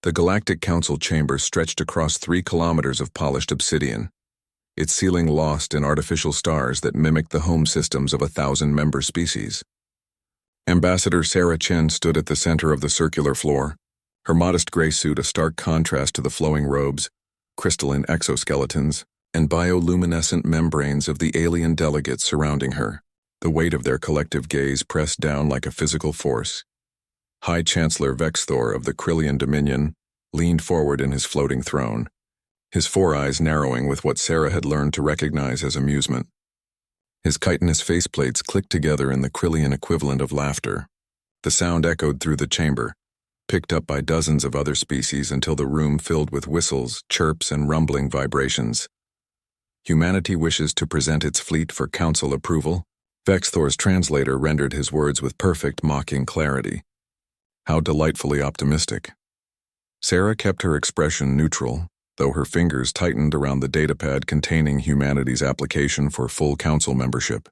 The Galactic Council chamber stretched across 3 kilometers of polished obsidian, its ceiling lost in artificial stars that mimicked the home systems of 1,000-member species. Ambassador Sarah Chen stood at the center of the circular floor, her modest gray suit a stark contrast to the flowing robes, crystalline exoskeletons, and bioluminescent membranes of the alien delegates surrounding her. The weight of their collective gaze pressed down like a physical force. High Chancellor Vexthor of the Krillian Dominion leaned forward in his floating throne, his 4 eyes narrowing with what Sarah had learned to recognize as amusement. His chitinous faceplates clicked together in the Krillian equivalent of laughter. The sound echoed through the chamber, picked up by dozens of other species until the room filled with whistles, chirps, and rumbling vibrations. Humanity wishes to present its fleet for council approval. Vexthor's translator rendered his words with perfect, mocking clarity. How delightfully optimistic. Sarah kept her expression neutral, though her fingers tightened around the datapad containing humanity's application for full council membership.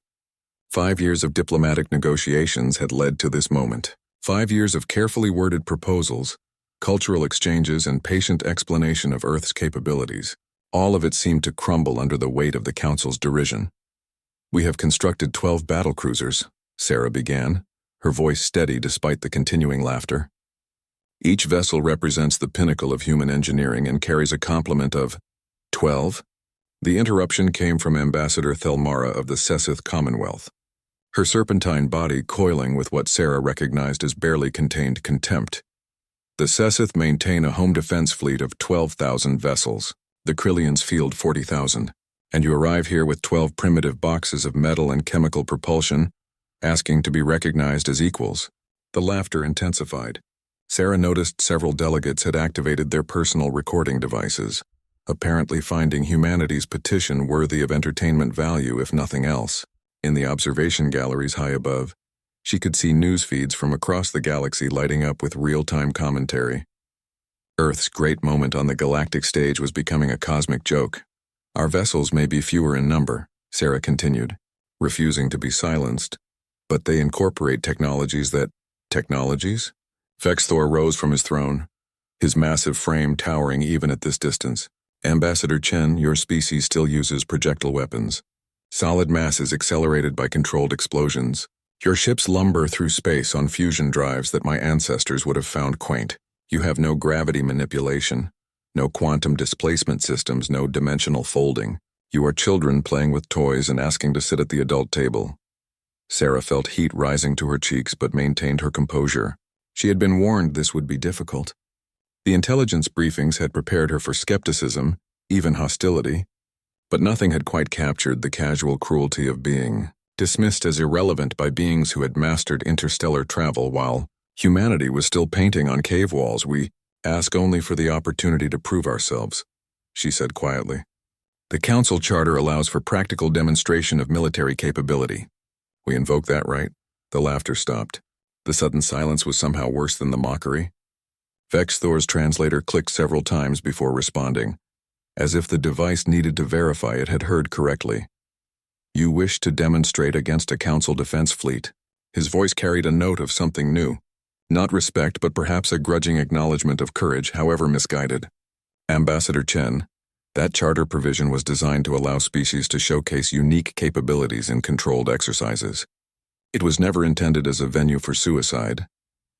5 years of diplomatic negotiations had led to this moment. 5 years of carefully worded proposals, cultural exchanges, and patient explanation of Earth's capabilities. All of it seemed to crumble under the weight of the Council's derision. "We have constructed 12 battlecruisers," Sarah began, her voice steady despite the continuing laughter. "Each vessel represents the pinnacle of human engineering and carries a complement of 12? The interruption came from Ambassador Thelmara of the Sessith Commonwealth, her serpentine body coiling with what Sarah recognized as barely contained contempt. "The Sessith maintain a home defense fleet of 12,000 vessels. The Krillians field 40,000. And you arrive here with 12 primitive boxes of metal and chemical propulsion, asking to be recognized as equals." The laughter intensified. Sarah noticed several delegates had activated their personal recording devices, apparently finding humanity's petition worthy of entertainment value if nothing else. In the observation galleries high above, she could see news feeds from across the galaxy lighting up with real-time commentary. Earth's great moment on the galactic stage was becoming a cosmic joke. "Our vessels may be fewer in number," Sarah continued, refusing to be silenced, "but they incorporate technologies that—" "Technologies?" Vexthor rose from his throne, his massive frame towering even at this distance. "Ambassador Chen, your species still uses projectile weapons. Solid masses accelerated by controlled explosions. Your ships lumber through space on fusion drives that my ancestors would have found quaint. You have no gravity manipulation, no quantum displacement systems, no dimensional folding. You are children playing with toys and asking to sit at the adult table." Sarah felt heat rising to her cheeks but maintained her composure. She had been warned this would be difficult. The intelligence briefings had prepared her for skepticism, even hostility, but nothing had quite captured the casual cruelty of being dismissed as irrelevant by beings who had mastered interstellar travel while humanity was still painting on cave walls. "We ask only for the opportunity to prove ourselves," she said quietly. "The Council Charter allows for practical demonstration of military capability. We invoke that right?" The laughter stopped. The sudden silence was somehow worse than the mockery. Vexthor's translator clicked several times before responding, as if the device needed to verify it had heard correctly. "You wish to demonstrate against a Council defense fleet." His voice carried a note of something new. Not respect, but perhaps a grudging acknowledgement of courage, however misguided. "Ambassador Chen, that charter provision was designed to allow species to showcase unique capabilities in controlled exercises. It was never intended as a venue for suicide.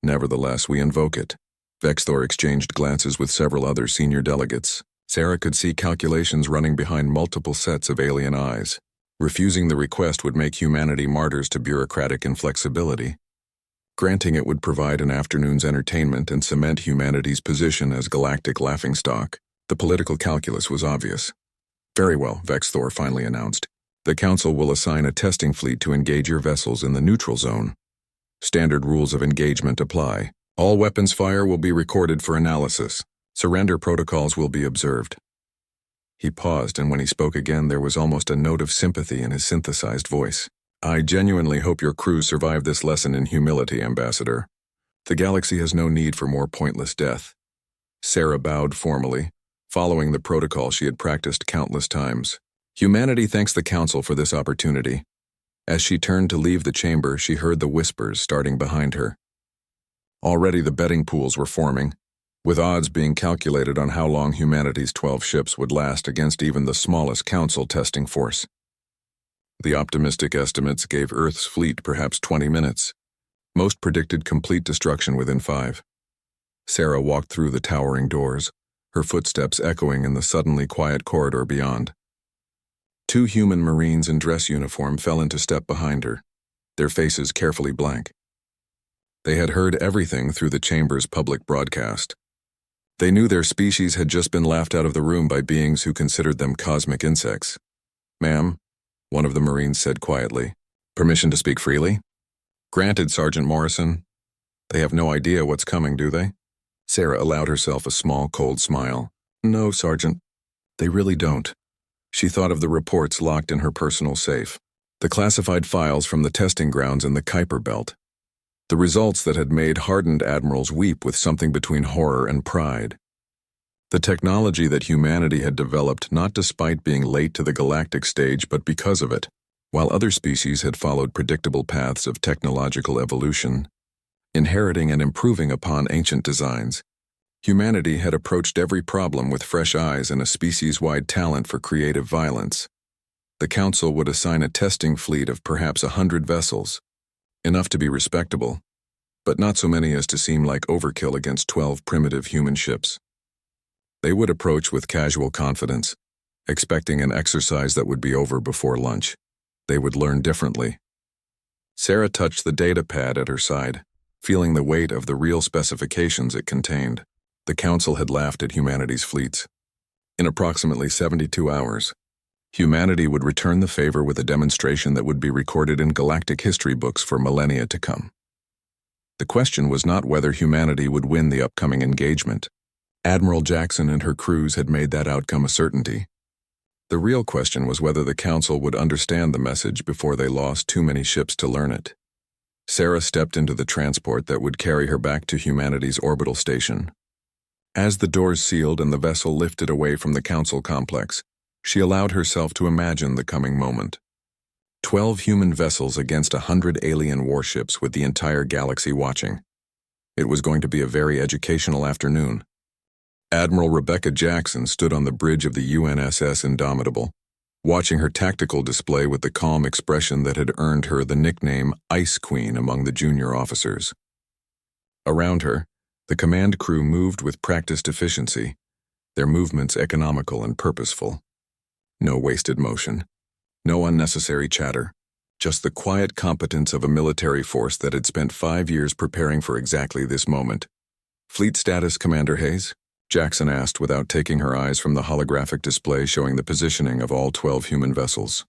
Nevertheless, we invoke it." Vexthor exchanged glances with several other senior delegates. Sarah could see calculations running behind multiple sets of alien eyes. Refusing the request would make humanity martyrs to bureaucratic inflexibility. Granting it would provide an afternoon's entertainment and cement humanity's position as galactic laughingstock. The political calculus was obvious. "Very well," Vexthor finally announced. "The Council will assign a testing fleet to engage your vessels in the neutral zone. Standard rules of engagement apply. All weapons fire will be recorded for analysis. Surrender protocols will be observed." He paused, and when he spoke again there was almost a note of sympathy in his synthesized voice. "I genuinely hope your crew survive this lesson in humility, Ambassador. The galaxy has no need for more pointless death." Sarah bowed formally, following the protocol she had practiced countless times. "Humanity thanks the Council for this opportunity." As she turned to leave the chamber, she heard the whispers starting behind her. Already the betting pools were forming. with odds being calculated on how long humanity's 12 ships would last against even the smallest Council testing force. The optimistic estimates gave Earth's fleet perhaps 20 minutes. Most predicted complete destruction within 5. Sarah walked through the towering doors, her footsteps echoing in the suddenly quiet corridor beyond. 2 human Marines in dress uniform fell into step behind her, their faces carefully blank. They had heard everything through the chamber's public broadcast. They knew their species had just been laughed out of the room by beings who considered them cosmic insects. "Ma'am," one of the Marines said quietly. "Permission to speak freely?" "Granted, Sergeant Morrison." "They have no idea what's coming, do they?" Sarah allowed herself a small, cold smile. "No, Sergeant. They really don't." She thought of the reports locked in her personal safe, the classified files from the testing grounds in the Kuiper Belt, the results that had made hardened admirals weep with something between horror and pride. The technology that humanity had developed not despite being late to the galactic stage but because of it, while other species had followed predictable paths of technological evolution, inheriting and improving upon ancient designs. Humanity had approached every problem with fresh eyes and a species-wide talent for creative violence. The Council would assign a testing fleet of perhaps 100 vessels, enough to be respectable, but not so many as to seem like overkill against 12 primitive human ships. They would approach with casual confidence, expecting an exercise that would be over before lunch. They would learn differently. Sarah touched the data pad at her side, feeling the weight of the real specifications it contained. The Council had laughed at humanity's fleets. In approximately 72 hours, humanity would return the favor with a demonstration that would be recorded in galactic history books for millennia to come. The question was not whether humanity would win the upcoming engagement. Admiral Jackson and her crews had made that outcome a certainty. The real question was whether the Council would understand the message before they lost too many ships to learn it. Sarah stepped into the transport that would carry her back to humanity's orbital station. As the doors sealed and the vessel lifted away from the Council complex, she allowed herself to imagine the coming moment. 12 human vessels against 100 alien warships with the entire galaxy watching. It was going to be a very educational afternoon. Admiral Rebecca Jackson stood on the bridge of the UNSS Indomitable, watching her tactical display with the calm expression that had earned her the nickname Ice Queen among the junior officers. Around her, the command crew moved with practiced efficiency, their movements economical and purposeful. No wasted motion, no unnecessary chatter, just the quiet competence of a military force that had spent 5 years preparing for exactly this moment. "Fleet status, Commander Hayes?" Jackson asked without taking her eyes from the holographic display showing the positioning of all 12 human vessels.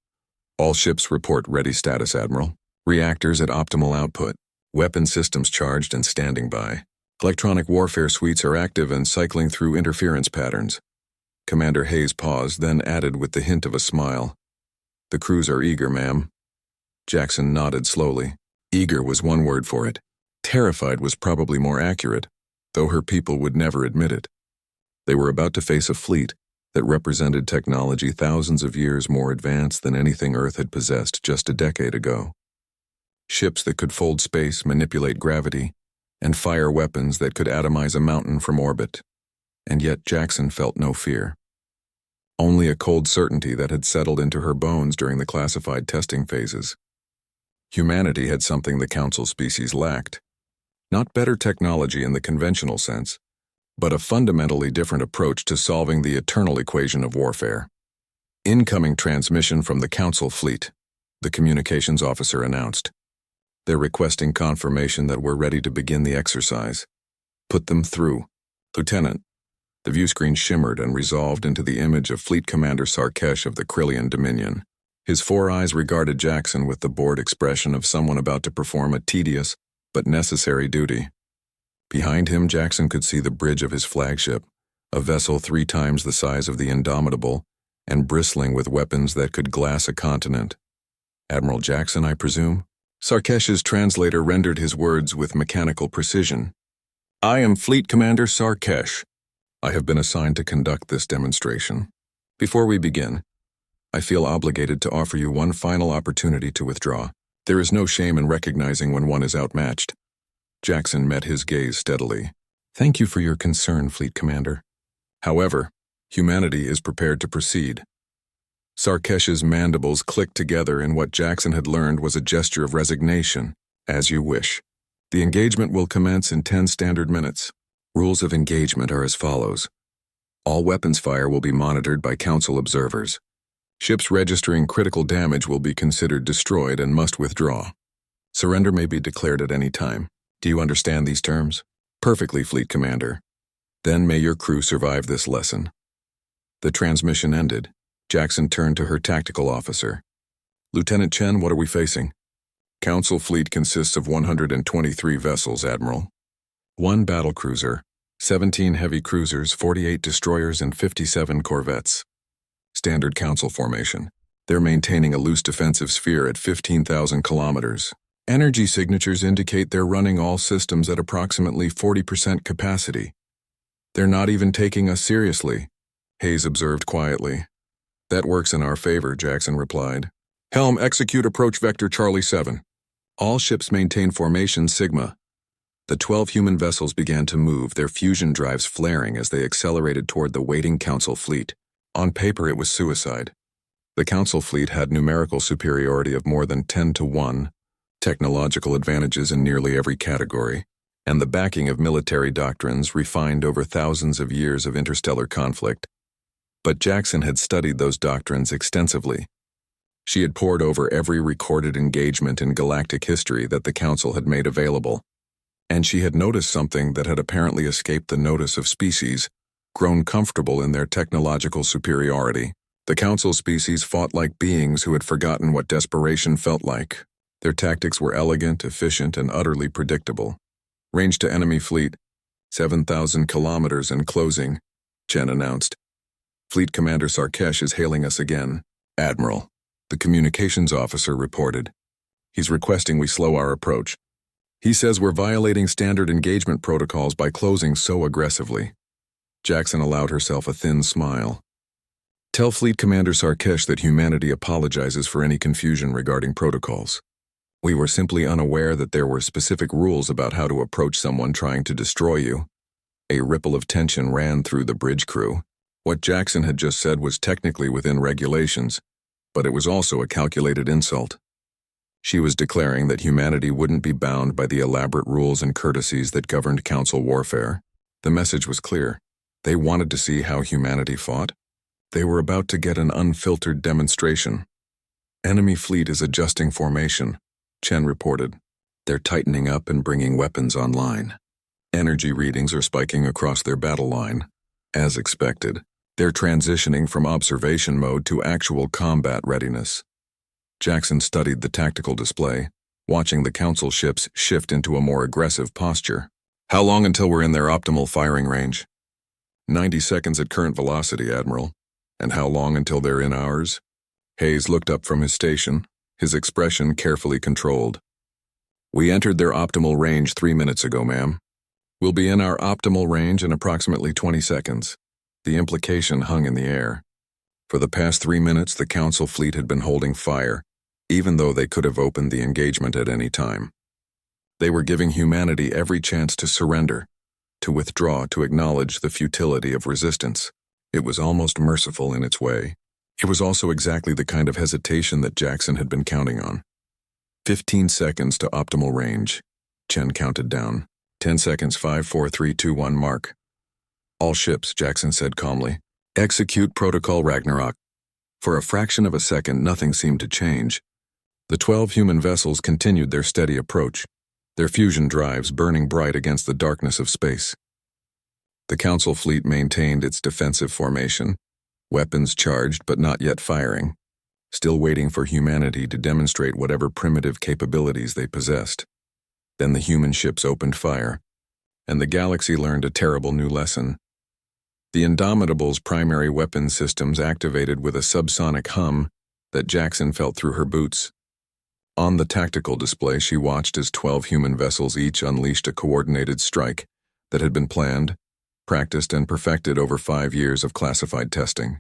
"All ships report ready status, Admiral. Reactors at optimal output, weapon systems charged and standing by. Electronic warfare suites are active and cycling through interference patterns." Commander Hayes paused, then added with the hint of a smile, "The crews are eager, ma'am." Jackson nodded slowly. Eager was one word for it. Terrified was probably more accurate, though her people would never admit it. They were about to face a fleet that represented technology thousands of years more advanced than anything Earth had possessed just a decade ago. Ships that could fold space, manipulate gravity, and fire weapons that could atomize a mountain from orbit. And yet Jackson felt no fear. Only a cold certainty that had settled into her bones during the classified testing phases. Humanity had something the Council species lacked. Not better technology in the conventional sense, but a fundamentally different approach to solving the eternal equation of warfare. "Incoming transmission from the Council fleet," the communications officer announced. "They're requesting confirmation that we're ready to begin the exercise. Put them through." "Lieutenant." The viewscreen shimmered and resolved into the image of Fleet Commander Sarkesh of the Krillian Dominion. His 4 eyes regarded Jackson with the bored expression of someone about to perform a tedious but necessary duty. Behind him, Jackson could see the bridge of his flagship, a vessel 3 times the size of the Indomitable and bristling with weapons that could glass a continent. "Admiral Jackson, I presume?" Sarkesh's translator rendered his words with mechanical precision. "I am Fleet Commander Sarkesh. I have been assigned to conduct this demonstration. Before we begin, I feel obligated to offer you one final opportunity to withdraw. There is no shame in recognizing when one is outmatched." Jackson met his gaze steadily. Thank you for your concern, Fleet Commander. However, humanity is prepared to proceed. Sarkesh's mandibles clicked together in what Jackson had learned was a gesture of resignation. As you wish. The engagement will commence in 10 standard minutes. Rules of engagement are as follows. All weapons fire will be monitored by Council observers. Ships registering critical damage will be considered destroyed and must withdraw. Surrender may be declared at any time. Do you understand these terms? Perfectly, Fleet Commander. Then may your crew survive this lesson. The transmission ended. Jackson turned to her tactical officer. Lieutenant Chen, what are we facing? Council fleet consists of 123 vessels, Admiral. 1 battlecruiser, 17 heavy cruisers, 48 destroyers, and 57 corvettes. Standard Council formation. They're maintaining a loose defensive sphere at 15,000 kilometers. Energy signatures indicate they're running all systems at approximately 40% capacity. They're not even taking us seriously, Hayes observed quietly. That works in our favor, Jackson replied. Helm, execute approach vector Charlie 7. All ships maintain formation Sigma. The 12 human vessels began to move, their fusion drives flaring as they accelerated toward the waiting Council fleet. On paper, it was suicide. The Council fleet had numerical superiority of more than 10 to 1, technological advantages in nearly every category, and the backing of military doctrines refined over thousands of years of interstellar conflict. But Jackson had studied those doctrines extensively. She had pored over every recorded engagement in galactic history that the Council had made available, and she had noticed something that had apparently escaped the notice of species, grown comfortable in their technological superiority. The Council species fought like beings who had forgotten what desperation felt like. Their tactics were elegant, efficient, and utterly predictable. Range to enemy fleet, 7,000 kilometers and closing, Chen announced. Fleet Commander Sarkesh is hailing us again. Admiral. The communications officer reported. He's requesting we slow our approach. He says we're violating standard engagement protocols by closing so aggressively. Jackson allowed herself a thin smile. Tell Fleet Commander Sarkesh that humanity apologizes for any confusion regarding protocols. We were simply unaware that there were specific rules about how to approach someone trying to destroy you. A ripple of tension ran through the bridge crew. What Jackson had just said was technically within regulations, but it was also a calculated insult. She was declaring that humanity wouldn't be bound by the elaborate rules and courtesies that governed Council warfare. The message was clear. They wanted to see how humanity fought. They were about to get an unfiltered demonstration. Enemy fleet is adjusting formation, Chen reported. They're tightening up and bringing weapons online. Energy readings are spiking across their battle line. As expected, they're transitioning from observation mode to actual combat readiness. Jackson studied the tactical display, watching the Council ships shift into a more aggressive posture. How long until we're in their optimal firing range? 90 seconds at current velocity, Admiral. And how long until they're in ours? Hayes looked up from his station, his expression carefully controlled. We entered their optimal range 3 minutes ago, ma'am. We'll be in our optimal range in approximately 20 seconds. The implication hung in the air. For the past 3 minutes, the Council fleet had been holding fire, even though they could have opened the engagement at any time. They were giving humanity every chance to surrender, to withdraw, to acknowledge the futility of resistance. It was almost merciful in its way. It was also exactly the kind of hesitation that Jackson had been counting on. 15 seconds to optimal range. Chen counted down. 10 seconds, 5, 4, 3, 2, 1, mark. All ships, Jackson said calmly. Execute Protocol Ragnarok. For a fraction of a second, nothing seemed to change. The 12 human vessels continued their steady approach, their fusion drives burning bright against the darkness of space. The Council fleet maintained its defensive formation, weapons charged but not yet firing, still waiting for humanity to demonstrate whatever primitive capabilities they possessed. Then the human ships opened fire, and the galaxy learned a terrible new lesson. The Indomitable's primary weapon systems activated with a subsonic hum that Jackson felt through her boots. On the tactical display, she watched as 12 human vessels each unleashed a coordinated strike that had been planned, practiced, and perfected over 5 years of classified testing.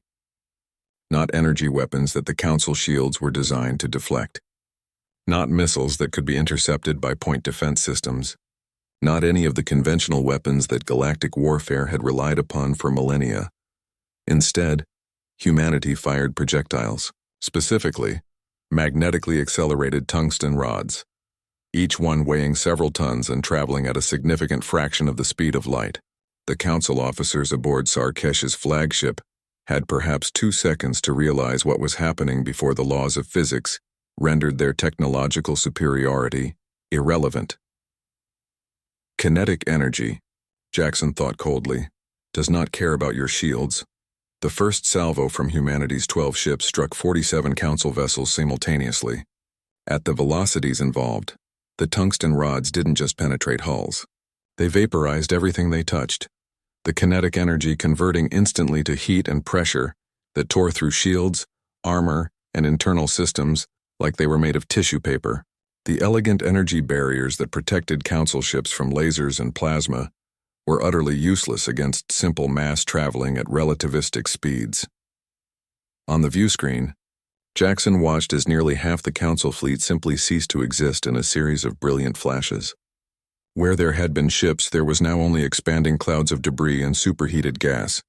Not energy weapons that the Council shields were designed to deflect. Not missiles that could be intercepted by point defense systems. Not any of the conventional weapons that galactic warfare had relied upon for millennia. Instead, humanity fired projectiles, specifically, magnetically accelerated tungsten rods, each one weighing several tons and traveling at a significant fraction of the speed of light. The council officers aboard Sarkesh's flagship had perhaps 2 seconds to realize what was happening before the laws of physics rendered their technological superiority irrelevant. Kinetic energy, Jackson thought coldly, does not care about your shields. The first salvo from humanity's 12 ships struck 47 council vessels simultaneously. At the velocities involved, the tungsten rods didn't just penetrate hulls. They vaporized everything they touched, the kinetic energy converting instantly to heat and pressure that tore through shields, armor, and internal systems like they were made of tissue paper. The elegant energy barriers that protected council ships from lasers and plasma were utterly useless against simple mass traveling at relativistic speeds. On the view screen, Jackson watched as nearly half the council fleet simply ceased to exist in a series of brilliant flashes. Where there had been ships, there was now only expanding clouds of debris and superheated gas.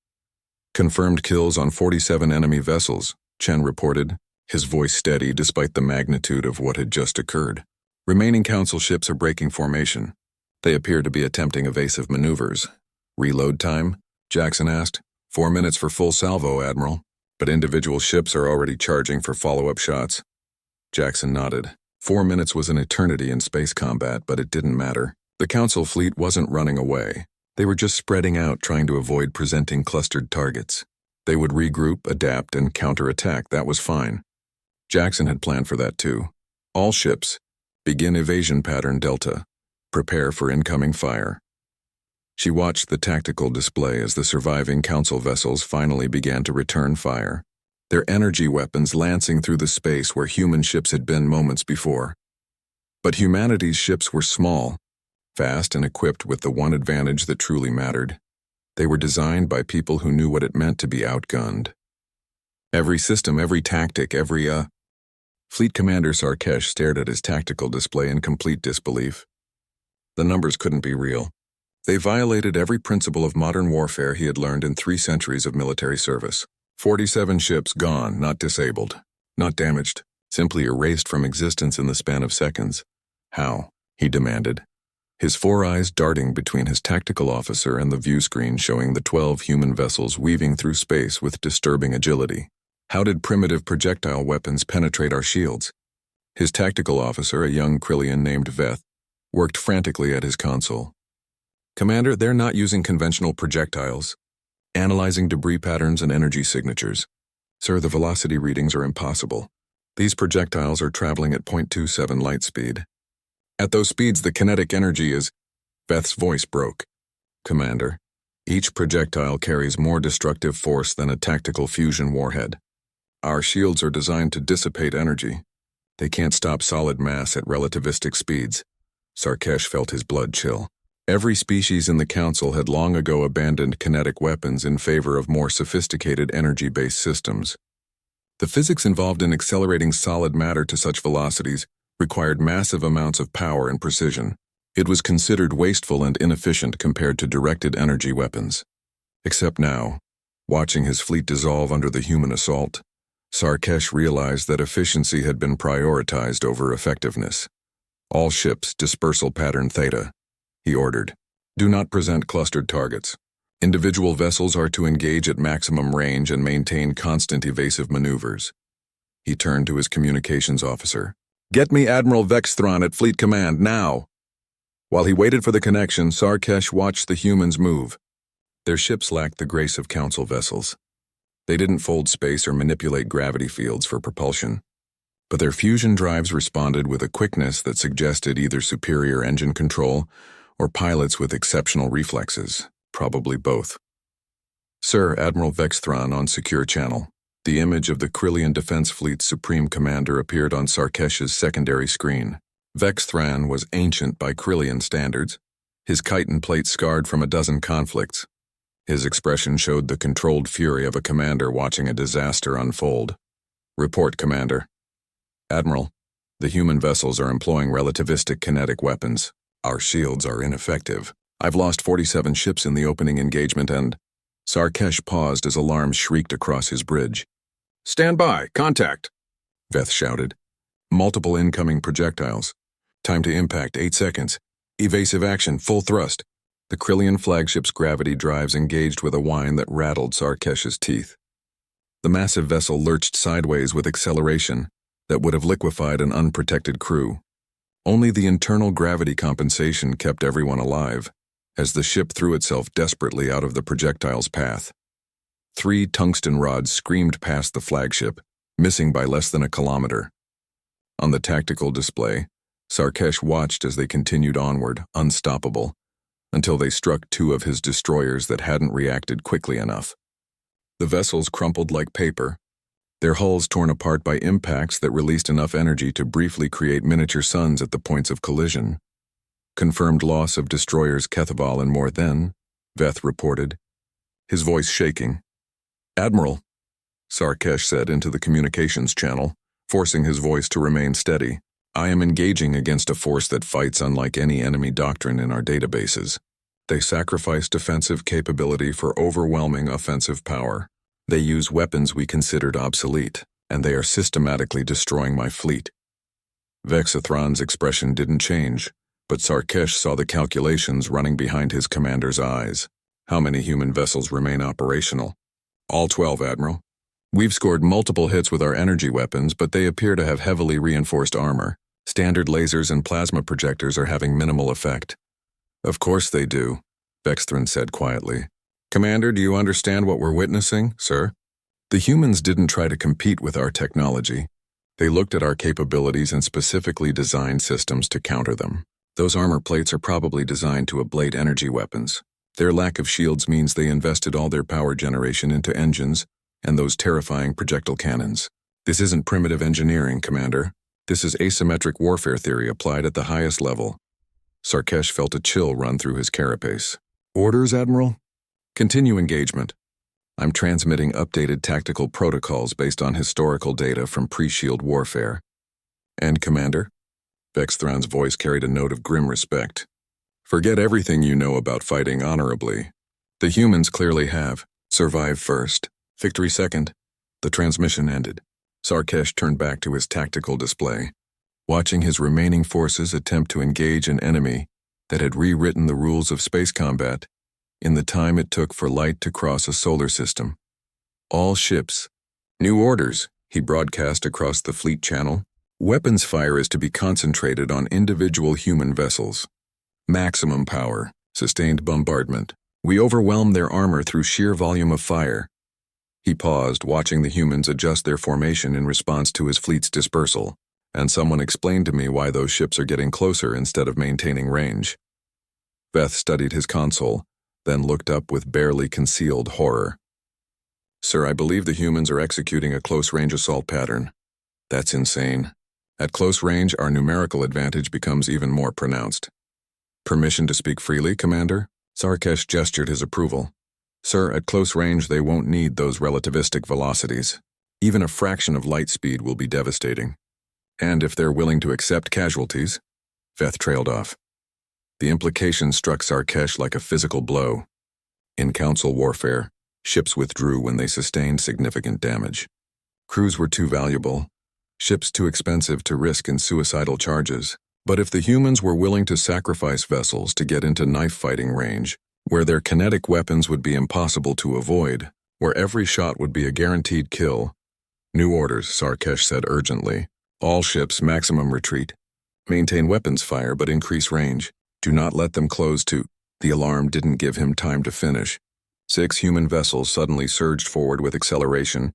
Confirmed kills on 47 enemy vessels, Chen reported, his voice steady despite the magnitude of what had just occurred. Remaining council ships are breaking formation. They appear to be attempting evasive maneuvers. Reload time? Jackson asked. 4 minutes for full salvo, Admiral, but individual ships are already charging for follow-up shots. Jackson nodded. 4 minutes was an eternity in space combat, but it didn't matter. The council fleet wasn't running away. They were just spreading out, trying to avoid presenting clustered targets. They would regroup, adapt, and counterattack. That was fine. Jackson had planned for that too. All ships, begin evasion pattern Delta. Prepare for incoming fire. She watched the tactical display as the surviving council vessels finally began to return fire, their energy weapons lancing through the space where human ships had been moments before. But humanity's ships were small, fast, and equipped with the one advantage that truly mattered. They were designed by people who knew what it meant to be outgunned. Every system, every tactic, Fleet Commander Sarkesh stared at his tactical display in complete disbelief. The numbers couldn't be real. They violated every principle of modern warfare he had learned in 3 centuries of military service. 47 ships gone, not disabled, not damaged, simply erased from existence in the span of seconds. How? He demanded, his 4 eyes darting between his tactical officer and the view screen showing the 12 human vessels weaving through space with disturbing agility. How did primitive projectile weapons penetrate our shields? His tactical officer, a young Krillian named Veth, worked frantically at his console. Commander, they're not using conventional projectiles. Analyzing debris patterns and energy signatures. Sir, the velocity readings are impossible. These projectiles are traveling at 0.27 light speed. At those speeds, the kinetic energy is... Veth's voice broke. Commander, each projectile carries more destructive force than a tactical fusion warhead. Our shields are designed to dissipate energy. They can't stop solid mass at relativistic speeds. Sarkesh felt his blood chill. Every species in the council had long ago abandoned kinetic weapons in favor of more sophisticated energy-based systems. The physics involved in accelerating solid matter to such velocities required massive amounts of power and precision. It was considered wasteful and inefficient compared to directed energy weapons. Except now, watching his fleet dissolve under the human assault, Sarkesh realized that efficiency had been prioritized over effectiveness. All ships, dispersal pattern Theta, he ordered. Do not present clustered targets. Individual vessels are to engage at maximum range and maintain constant evasive maneuvers. He turned to his communications officer. Get me Admiral Vexthron at Fleet Command, now! While he waited for the connection, Sarkesh watched the humans move. Their ships lacked the grace of council vessels. They didn't fold space or manipulate gravity fields for propulsion, but their fusion drives responded with a quickness that suggested either superior engine control or pilots with exceptional reflexes, probably both. Sir, Admiral Vexthron on secure channel. The image of the Krillian Defense Fleet's Supreme Commander appeared on Sarkesh's secondary screen. Vexthran was ancient by Krillian standards, his chitin plate scarred from a dozen conflicts. His expression showed the controlled fury of a commander watching a disaster unfold. Report, Commander. Admiral, the human vessels are employing relativistic kinetic weapons. Our shields are ineffective. I've lost 47 ships in the opening engagement and... Sarkesh paused as alarms shrieked across his bridge. Stand by, contact, Veth shouted. Multiple incoming projectiles. Time to impact, 8 seconds. Evasive action, full thrust. The Krillian flagship's gravity drives engaged with a whine that rattled Sarkesh's teeth. The massive vessel lurched sideways with acceleration that would have liquefied an unprotected crew. Only the internal gravity compensation kept everyone alive, as the ship threw itself desperately out of the projectile's path. 3 tungsten rods screamed past the flagship, missing by less than a kilometer. On the tactical display, Sarkesh watched as they continued onward, unstoppable, until they struck 2 of his destroyers that hadn't reacted quickly enough. The vessels crumpled like paper, their hulls torn apart by impacts that released enough energy to briefly create miniature suns at the points of collision. Confirmed loss of destroyers Kethabal and more then, Veth reported, his voice shaking. "Admiral," Sarkesh said into the communications channel, forcing his voice to remain steady, "I am engaging against a force that fights unlike any enemy doctrine in our databases. They sacrifice defensive capability for overwhelming offensive power. They use weapons we considered obsolete, and they are systematically destroying my fleet." Vexathron's expression didn't change, but Sarkesh saw the calculations running behind his commander's eyes. "How many human vessels remain operational?" "All 12, Admiral. We've scored multiple hits with our energy weapons, but they appear to have heavily reinforced armor. Standard lasers and plasma projectors are having minimal effect." "Of course they do," Vexthron said quietly. "Commander, do you understand what we're witnessing, sir? The humans didn't try to compete with our technology. They looked at our capabilities and specifically designed systems to counter them. Those armor plates are probably designed to ablate energy weapons. Their lack of shields means they invested all their power generation into engines and those terrifying projectile cannons. This isn't primitive engineering, Commander. This is asymmetric warfare theory applied at the highest level." Sarkesh felt a chill run through his carapace. "Orders, Admiral?" "Continue engagement. I'm transmitting updated tactical protocols based on historical data from pre-shield warfare." "And, Commander?" Vexthron's voice carried a note of grim respect. "Forget everything you know about fighting honorably. The humans clearly have. Survive first, victory second." The transmission ended. Sarkesh turned back to his tactical display, watching his remaining forces attempt to engage an enemy that had rewritten the rules of space combat in the time it took for light to cross a solar system. All ships. "New orders," he broadcast across the fleet channel. "Weapons fire is to be concentrated on individual human vessels. Maximum power, sustained bombardment. We overwhelm their armor through sheer volume of fire." He paused, watching the humans adjust their formation in response to his fleet's dispersal, and someone explained to me why those ships are getting closer instead of maintaining range. Veth studied his console, then looked up with barely concealed horror. "Sir, I believe the humans are executing a close-range assault pattern. That's insane. At close range, our numerical advantage becomes even more pronounced." "Permission to speak freely, Commander?" Sarkesh gestured his approval. "Sir, at close range they won't need those relativistic velocities. Even a fraction of light speed will be devastating. And if they're willing to accept casualties..." Veth trailed off. The implication struck Sarkesh like a physical blow. In council warfare, ships withdrew when they sustained significant damage. Crews were too valuable, ships too expensive to risk in suicidal charges. But if the humans were willing to sacrifice vessels to get into knife-fighting range, where their kinetic weapons would be impossible to avoid, where every shot would be a guaranteed kill... "New orders," Sarkesh said urgently. "All ships, maximum retreat. Maintain weapons fire but increase range. Do not let them close to..." The alarm didn't give him time to finish. 6 human vessels suddenly surged forward with acceleration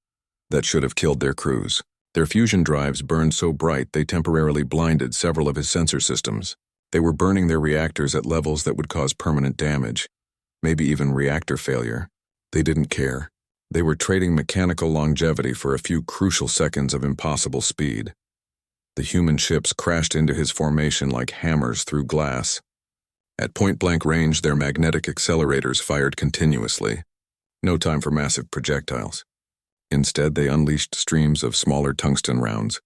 that should have killed their crews. Their fusion drives burned so bright they temporarily blinded several of his sensor systems. They were burning their reactors at levels that would cause permanent damage, maybe even reactor failure. They didn't care. They were trading mechanical longevity for a few crucial seconds of impossible speed. The human ships crashed into his formation like hammers through glass. At point-blank range, their magnetic accelerators fired continuously. No time for massive projectiles. Instead, they unleashed streams of smaller tungsten rounds,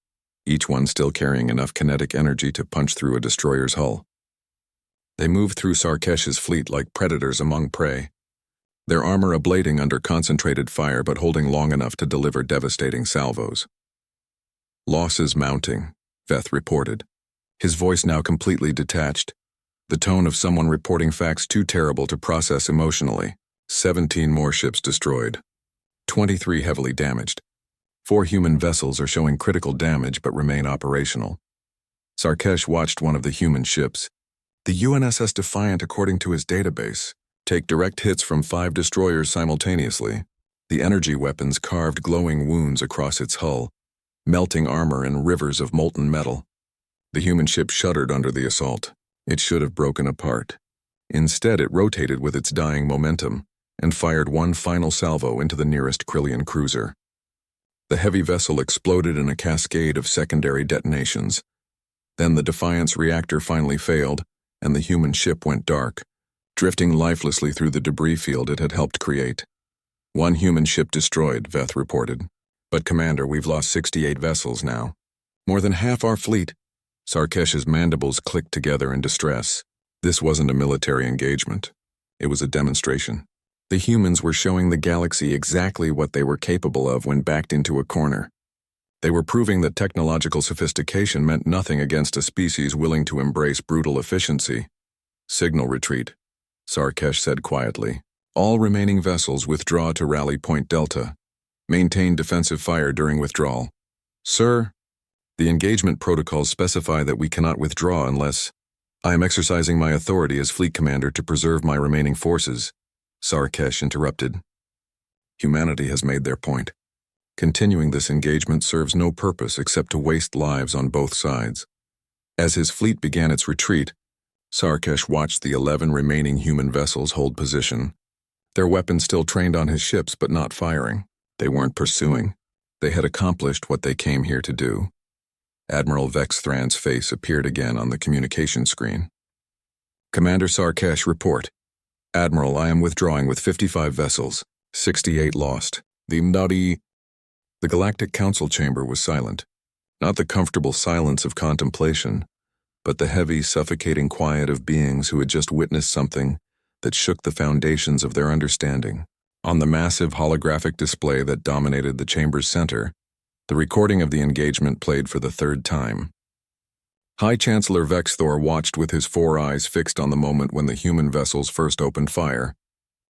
each one still carrying enough kinetic energy to punch through a destroyer's hull. They moved through Sarkesh's fleet like predators among prey, their armor ablating under concentrated fire but holding long enough to deliver devastating salvos. "Losses mounting," Veth reported, his voice now completely detached, the tone of someone reporting facts too terrible to process emotionally. 17 more ships destroyed, 23 heavily damaged. 4 human vessels are showing critical damage but remain operational. Sarkesh watched one of the human ships, the UNSS Defiant, according to his database, take direct hits from 5 destroyers simultaneously. The energy weapons carved glowing wounds across its hull, melting armor and rivers of molten metal. The human ship shuddered under the assault. It should have broken apart. Instead, it rotated with its dying momentum and fired one final salvo into the nearest Krillian cruiser. The heavy vessel exploded in a cascade of secondary detonations. Then the Defiant's reactor finally failed, and the human ship went dark, drifting lifelessly through the debris field it had helped create. "1 human ship destroyed," Veth reported. "But Commander, we've lost 68 vessels now. More than half our fleet." Sarkesh's mandibles clicked together in distress. This wasn't a military engagement. It was a demonstration. The humans were showing the galaxy exactly what they were capable of when backed into a corner. They were proving that technological sophistication meant nothing against a species willing to embrace brutal efficiency. "Signal retreat," Sarkesh said quietly. "All remaining vessels withdraw to Rally Point Delta. Maintain defensive fire during withdrawal." "Sir, the engagement protocols specify that we cannot withdraw unless I am exercising my authority as fleet commander to preserve my remaining forces," Sarkesh interrupted. "Humanity has made their point. Continuing this engagement serves no purpose except to waste lives on both sides." As his fleet began its retreat, Sarkesh watched the 11 remaining human vessels hold position, their weapons still trained on his ships but not firing. They weren't pursuing. They had accomplished what they came here to do. Admiral Vexthran's face appeared again on the communication screen. "Commander Sarkesh, report. Admiral, I am withdrawing with 55 vessels, 68 lost. The Galactic Council chamber was silent. Not the comfortable silence of contemplation, but the heavy, suffocating quiet of beings who had just witnessed something that shook the foundations of their understanding. On the massive holographic display that dominated the chamber's center, the recording of the engagement played for the 3rd time. High Chancellor Vexthor watched with his 4 eyes fixed on the moment when the human vessels first opened fire,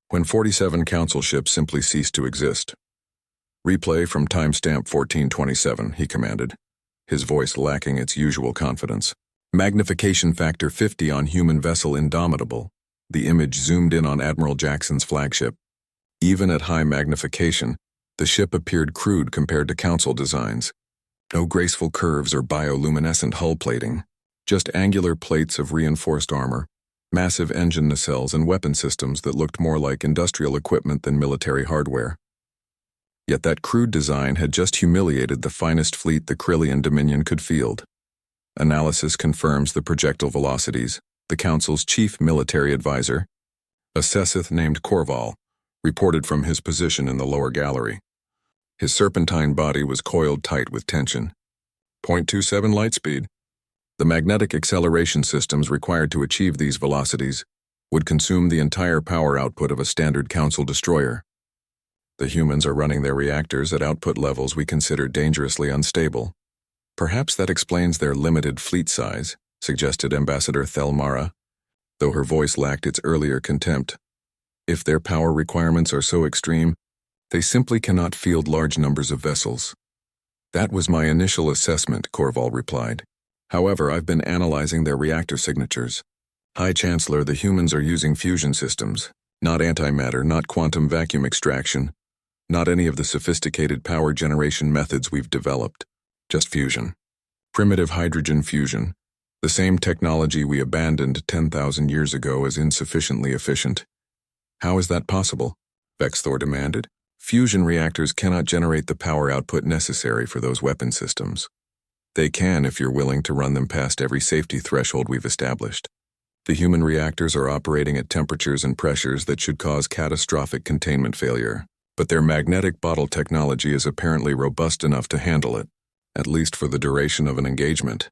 when 47 council ships simply ceased to exist. "Replay from timestamp 1427, he commanded, his voice lacking its usual confidence. "Magnification factor 50 on human vessel Indomitable." The image zoomed in on Admiral Jackson's flagship. Even at high magnification, the ship appeared crude compared to council designs. No graceful curves or bioluminescent hull plating, just angular plates of reinforced armor, massive engine nacelles and weapon systems that looked more like industrial equipment than military hardware. Yet that crude design had just humiliated the finest fleet the Krillian Dominion could field. Analysis confirms the projectile velocities. The Council's chief military advisor, a Sessith named Korval, reported from his position in the lower gallery. His serpentine body was coiled tight with tension. 0.27 light speed. The magnetic acceleration systems required to achieve these velocities would consume the entire power output of a standard Council destroyer. The humans are running their reactors at output levels we consider dangerously unstable. Perhaps that explains their limited fleet size, suggested Ambassador Thelmara, though her voice lacked its earlier contempt. If their power requirements are so extreme, they simply cannot field large numbers of vessels. "That was my initial assessment," Korval replied. "However, I've been analyzing their reactor signatures. High Chancellor, the humans are using fusion systems, not antimatter, not quantum vacuum extraction, not any of the sophisticated power generation methods we've developed, just fusion. Primitive hydrogen fusion. The same technology we abandoned 10,000 years ago as insufficiently efficient." "How is that possible?" Vexthor demanded. "Fusion reactors cannot generate the power output necessary for those weapon systems." "They can if you're willing to run them past every safety threshold we've established. The human reactors are operating at temperatures and pressures that should cause catastrophic containment failure, but their magnetic bottle technology is apparently robust enough to handle it, at least for the duration of an engagement."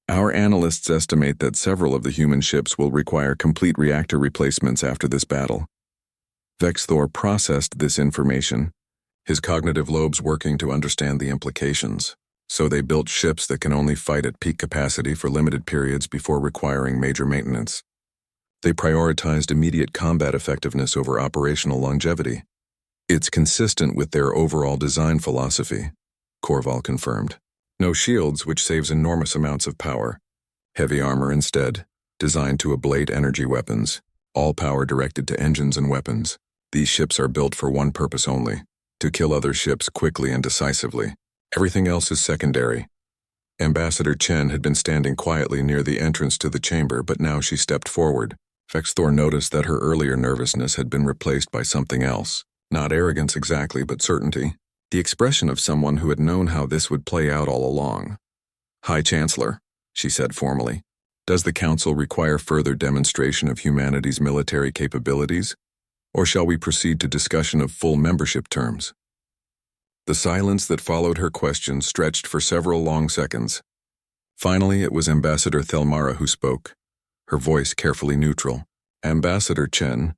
Our analysts estimate that several of the human ships will require complete reactor replacements after this battle. Vexthor processed this information, his cognitive lobes working to understand the implications. So they built ships that can only fight at peak capacity for limited periods before requiring major maintenance. They prioritized immediate combat effectiveness over operational longevity. It's consistent with their overall design philosophy, Korval confirmed. No shields, which saves enormous amounts of power. Heavy armor instead, designed to ablate energy weapons, all power directed to engines and weapons. These ships are built for one purpose only, to kill other ships quickly and decisively. Everything else is secondary. Ambassador Chen had been standing quietly near the entrance to the chamber, but now she stepped forward. Vexthor noticed that her earlier nervousness had been replaced by something else. Not arrogance exactly, but certainty. The expression of someone who had known how this would play out all along. "High Chancellor," she said formally, "does the Council require further demonstration of humanity's military capabilities? Or shall we proceed to discussion of full membership terms?" The silence that followed her question stretched for several long seconds. Finally, it was Ambassador Thelmara who spoke, her voice carefully neutral. "Ambassador Chen,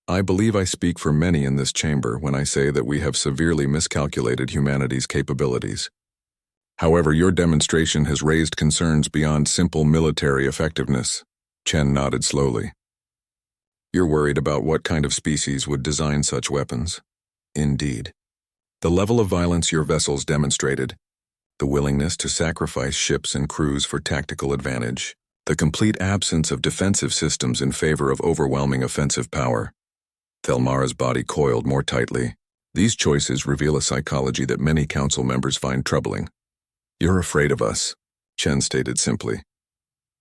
I believe I speak for many in this chamber when I say that we have severely miscalculated humanity's capabilities. However, your demonstration has raised concerns beyond simple military effectiveness." Chen nodded slowly. "You're worried about what kind of species would design such weapons?" "Indeed. The level of violence your vessels demonstrated, the willingness to sacrifice ships and crews for tactical advantage, the complete absence of defensive systems in favor of overwhelming offensive power." Thelmara's body coiled more tightly. "These choices reveal a psychology that many council members find troubling." "You're afraid of us," Chen stated simply.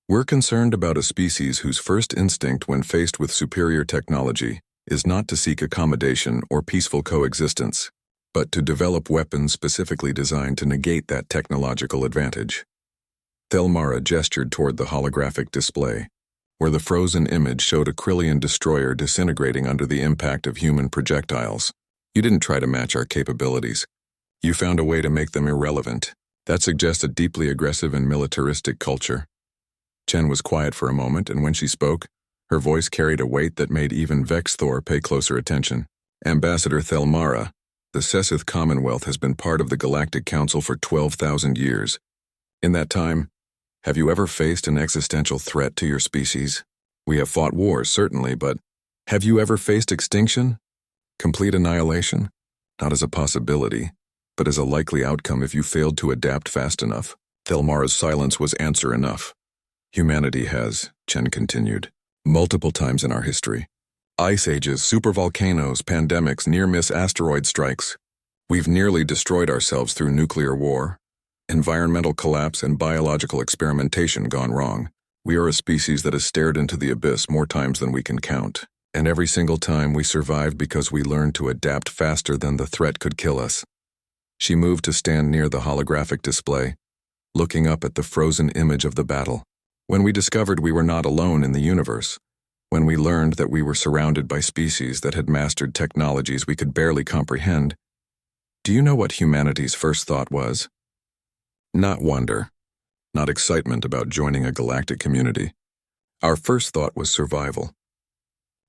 "We're concerned about a species whose first instinct when faced with superior technology is not to seek accommodation or peaceful coexistence, but to develop weapons specifically designed to negate that technological advantage." Thelmara gestured toward the holographic display, where the frozen image showed a Krillian destroyer disintegrating under the impact of human projectiles. "You didn't try to match our capabilities. You found a way to make them irrelevant. That suggests a deeply aggressive and militaristic culture." Chen was quiet for a moment, and when she spoke, her voice carried a weight that made even Vexthor pay closer attention. "Ambassador Thelmara, the Sessith Commonwealth has been part of the Galactic Council for 12,000 years. In that time, have you ever faced an existential threat to your species? We have fought wars, certainly, but have you ever faced extinction? Complete annihilation? Not as a possibility, but as a likely outcome if you failed to adapt fast enough." Thelmara's silence was answer enough. "Humanity has," Chen continued, "multiple times in our history. Ice ages, supervolcanoes, pandemics, near-miss asteroid strikes. We've nearly destroyed ourselves through nuclear war. Environmental collapse and biological experimentation gone wrong. We are a species that has stared into the abyss more times than we can count. And every single time we survived because we learned to adapt faster than the threat could kill us." She moved to stand near the holographic display, looking up at the frozen image of the battle. "When we discovered we were not alone in the universe, when we learned that we were surrounded by species that had mastered technologies we could barely comprehend, do you know what humanity's first thought was? Not wonder, not excitement about joining a galactic community. Our first thought was survival.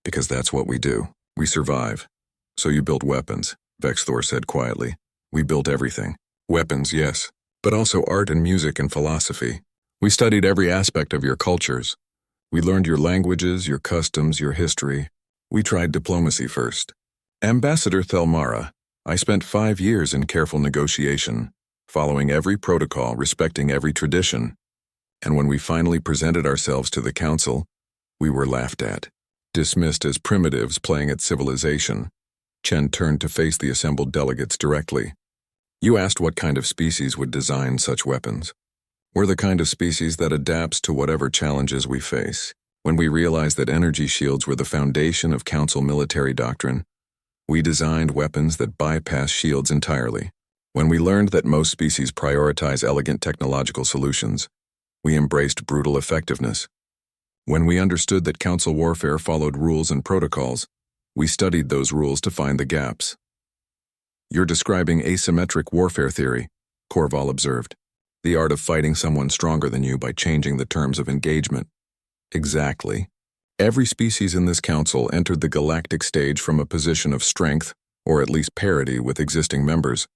Because that's what we do. We survive. So you built weapons," Vexthor said quietly. "We built everything. Weapons, yes, but also art and music and philosophy. We studied every aspect of your cultures. We learned your languages, your customs, your history. We tried diplomacy first. Ambassador Thelmara, I spent 5 years in careful negotiation, following every protocol, respecting every tradition. And when we finally presented ourselves to the Council, we were laughed at, dismissed as primitives playing at civilization." Chen turned to face the assembled delegates directly. "You asked what kind of species would design such weapons. We're the kind of species that adapts to whatever challenges we face. When we realized that energy shields were the foundation of Council military doctrine, we designed weapons that bypass shields entirely. When we learned that most species prioritize elegant technological solutions, we embraced brutal effectiveness. When we understood that Council warfare followed rules and protocols, we studied those rules to find the gaps." "You're describing asymmetric warfare theory," Korval observed. The art of fighting someone stronger than you by changing the terms of engagement. Exactly. Every species in this council entered the galactic stage from a position of strength, or at least parity with existing members.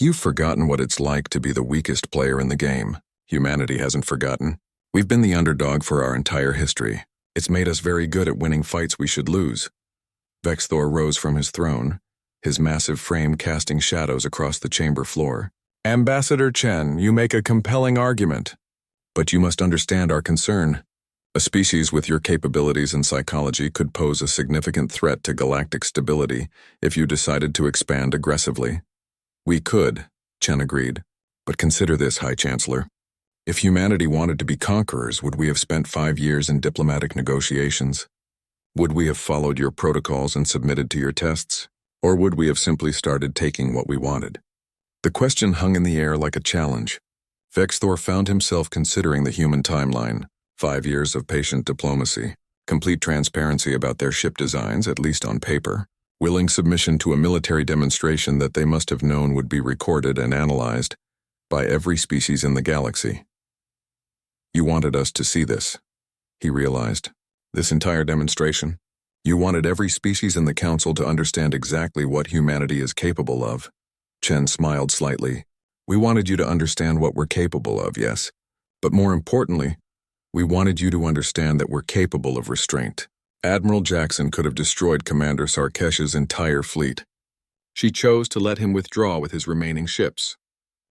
You've forgotten what it's like to be the weakest player in the game. Humanity hasn't forgotten. We've been the underdog for our entire history. It's made us very good at winning fights we should lose. Vexthor rose from his throne, his massive frame casting shadows across the chamber floor. Ambassador Chen, you make a compelling argument. But you must understand our concern. A species with your capabilities in psychology could pose a significant threat to galactic stability if you decided to expand aggressively. We could, Chen agreed. But consider this, High Chancellor. If humanity wanted to be conquerors, would we have spent 5 years in diplomatic negotiations? Would we have followed your protocols and submitted to your tests? Or would we have simply started taking what we wanted? The question hung in the air like a challenge. Vexthor found himself considering the human timeline, 5 years of patient diplomacy, complete transparency about their ship designs, at least on paper, willing submission to a military demonstration that they must have known would be recorded and analyzed by every species in the galaxy. You wanted us to see this, he realized. This entire demonstration. You wanted every species in the council to understand exactly what humanity is capable of. Chen smiled slightly. We wanted you to understand what we're capable of, yes. But more importantly, we wanted you to understand that we're capable of restraint. Admiral Jackson could have destroyed Commander Sarkesh's entire fleet. She chose to let him withdraw with his remaining ships.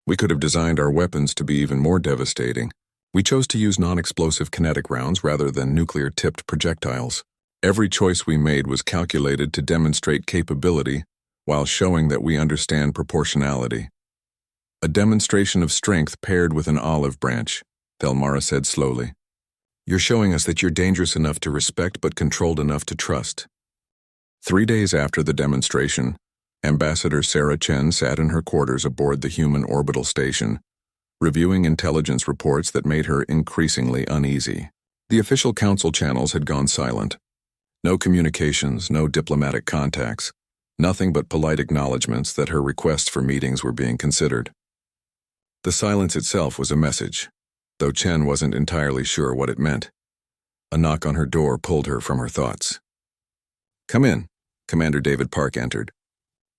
We could have designed our weapons to be even more devastating. We chose to use non-explosive kinetic rounds rather than nuclear-tipped projectiles. Every choice we made was calculated to demonstrate capability while showing that we understand proportionality. A demonstration of strength paired with an olive branch, Thelmara said slowly. You're showing us that you're dangerous enough to respect but controlled enough to trust. 3 days after the demonstration, Ambassador Sarah Chen sat in her quarters aboard the human orbital station, reviewing intelligence reports that made her increasingly uneasy. The official council channels had gone silent. No communications, no diplomatic contacts, nothing but polite acknowledgments that her requests for meetings were being considered. The silence itself was a message, though Chen wasn't entirely sure what it meant. A knock on her door pulled her from her thoughts. Come in, Commander David Park entered,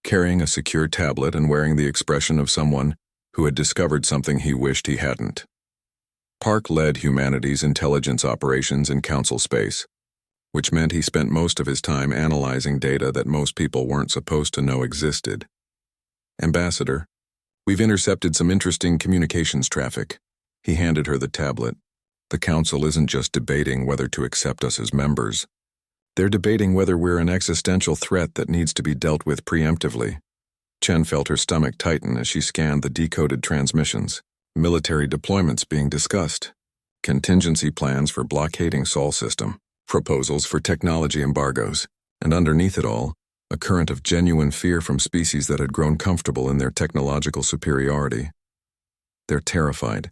carrying a secure tablet and wearing the expression of someone who had discovered something he wished he hadn't. Park led humanity's intelligence operations in council space, which meant he spent most of his time analyzing data that most people weren't supposed to know existed. Ambassador, we've intercepted some interesting communications traffic. He handed her the tablet. The council isn't just debating whether to accept us as members. They're debating whether we're an existential threat that needs to be dealt with preemptively. Chen felt her stomach tighten as she scanned the decoded transmissions. Military deployments being discussed. Contingency plans for blockading Sol system. Proposals for technology embargoes. And underneath it all, a current of genuine fear from species that had grown comfortable in their technological superiority. They're terrified,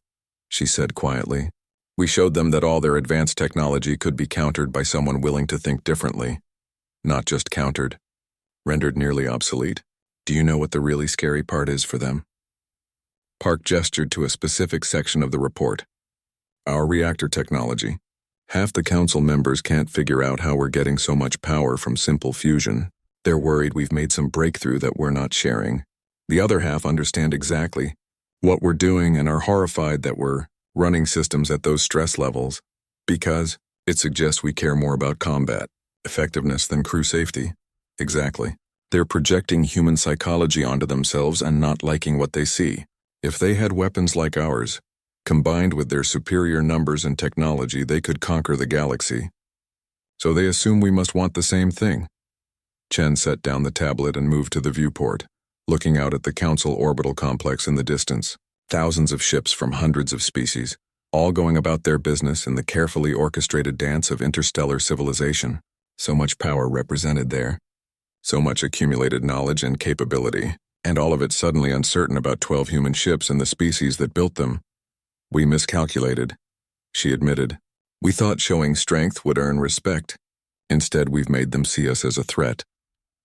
she said quietly. We showed them that all their advanced technology could be countered by someone willing to think differently. Not just countered, rendered nearly obsolete. Do you know what the really scary part is for them? Park gestured to a specific section of the report. Our reactor technology. Half the council members can't figure out how we're getting so much power from simple fusion. They're worried we've made some breakthrough that we're not sharing. The other half understand exactly what we're doing and are horrified that we're running systems at those stress levels because it suggests we care more about combat effectiveness than crew safety. Exactly. They're projecting human psychology onto themselves and not liking what they see. If they had weapons like ours, combined with their superior numbers and technology, they could conquer the galaxy. So they assume we must want the same thing. Chen set down the tablet and moved to the viewport, looking out at the council orbital complex in the distance. Thousands of ships from hundreds of species, all going about their business in the carefully orchestrated dance of interstellar civilization. So much power represented there. So much accumulated knowledge and capability, and all of it suddenly uncertain about 12 human ships and the species that built them. We miscalculated, she admitted. We thought showing strength would earn respect. Instead, we've made them see us as a threat.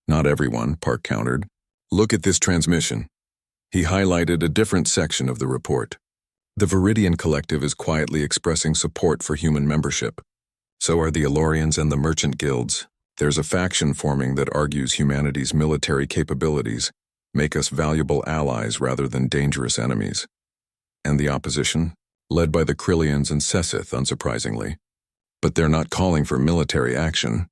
Not everyone, Park countered. Look at this transmission. He highlighted a different section of the report. The Viridian Collective is quietly expressing support for human membership. So are the Elorians and the merchant guilds. There's a faction forming that argues humanity's military capabilities make us valuable allies rather than dangerous enemies. And the opposition? Led by the Krillians and Sessith, unsurprisingly. But they're not calling for military action.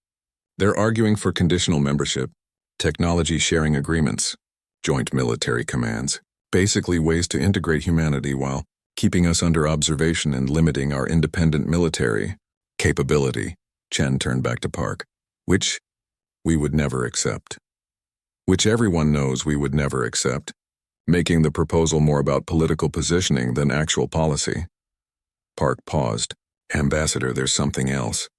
They're arguing for conditional membership, technology sharing agreements, joint military commands, basically ways to integrate humanity while keeping us under observation and limiting our independent military capability. Chen turned back to Park. Which we would never accept. Which everyone knows we would never accept, making the proposal more about political positioning than actual policy. Park paused. Ambassador, there's something else.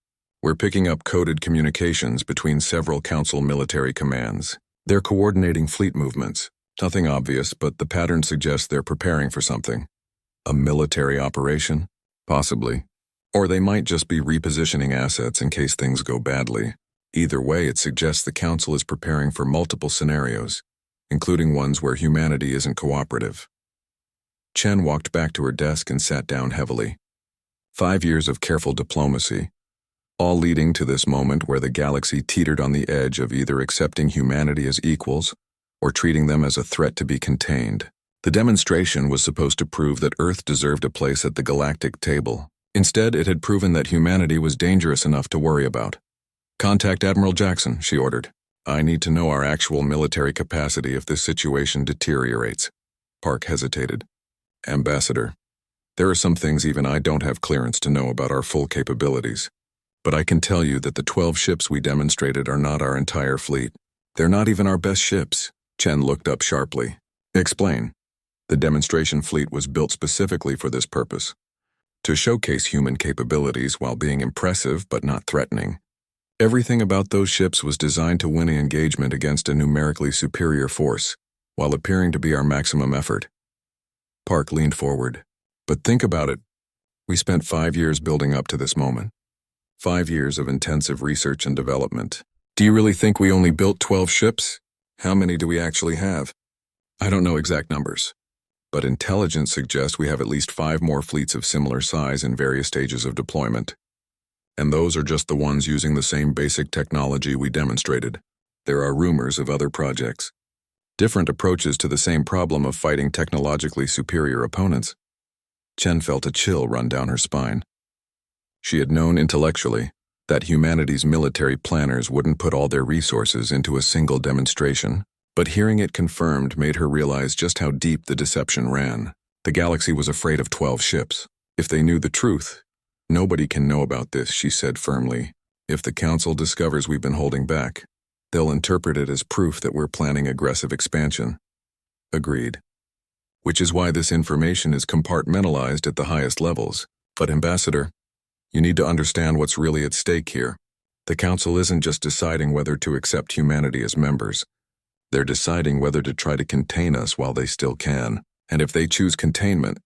We're picking up coded communications between several council military commands. They're coordinating fleet movements. Nothing obvious, but the pattern suggests they're preparing for something. A military operation? Possibly. Or they might just be repositioning assets in case things go badly. Either way, it suggests the Council is preparing for multiple scenarios, including ones where humanity isn't cooperative. Chen walked back to her desk and sat down heavily. 5 years of careful diplomacy, all leading to this moment where the galaxy teetered on the edge of either accepting humanity as equals or treating them as a threat to be contained. The demonstration was supposed to prove that Earth deserved a place at the galactic table. Instead, it had proven that humanity was dangerous enough to worry about. Contact Admiral Jackson, she ordered. I need to know our actual military capacity if this situation deteriorates. Park hesitated. Ambassador, there are some things even I don't have clearance to know about our full capabilities. But I can tell you that the 12 ships we demonstrated are not our entire fleet. They're not even our best ships. Chen looked up sharply. Explain. The demonstration fleet was built specifically for this purpose. To showcase human capabilities while being impressive but not threatening. Everything about those ships was designed to win an engagement against a numerically superior force, while appearing to be our maximum effort. Park leaned forward. But think about it. We spent 5 years building up to this moment. 5 years of intensive research and development. Do you really think we only built 12 ships? How many do we actually have? I don't know exact numbers, but intelligence suggests we have at least 5 more fleets of similar size in various stages of deployment. And those are just the ones using the same basic technology we demonstrated. There are rumors of other projects. Different approaches to the same problem of fighting technologically superior opponents. Chen felt a chill run down her spine. She had known intellectually that humanity's military planners wouldn't put all their resources into a single demonstration, but hearing it confirmed made her realize just how deep the deception ran. The galaxy was afraid of 12 ships. If they knew the truth, nobody can know about this, she said firmly. If the Council discovers we've been holding back, they'll interpret it as proof that we're planning aggressive expansion. Agreed. Which is why this information is compartmentalized at the highest levels. But Ambassador, you need to understand what's really at stake here. The Council isn't just deciding whether to accept humanity as members. They're deciding whether to try to contain us while they still can. And if they choose containment,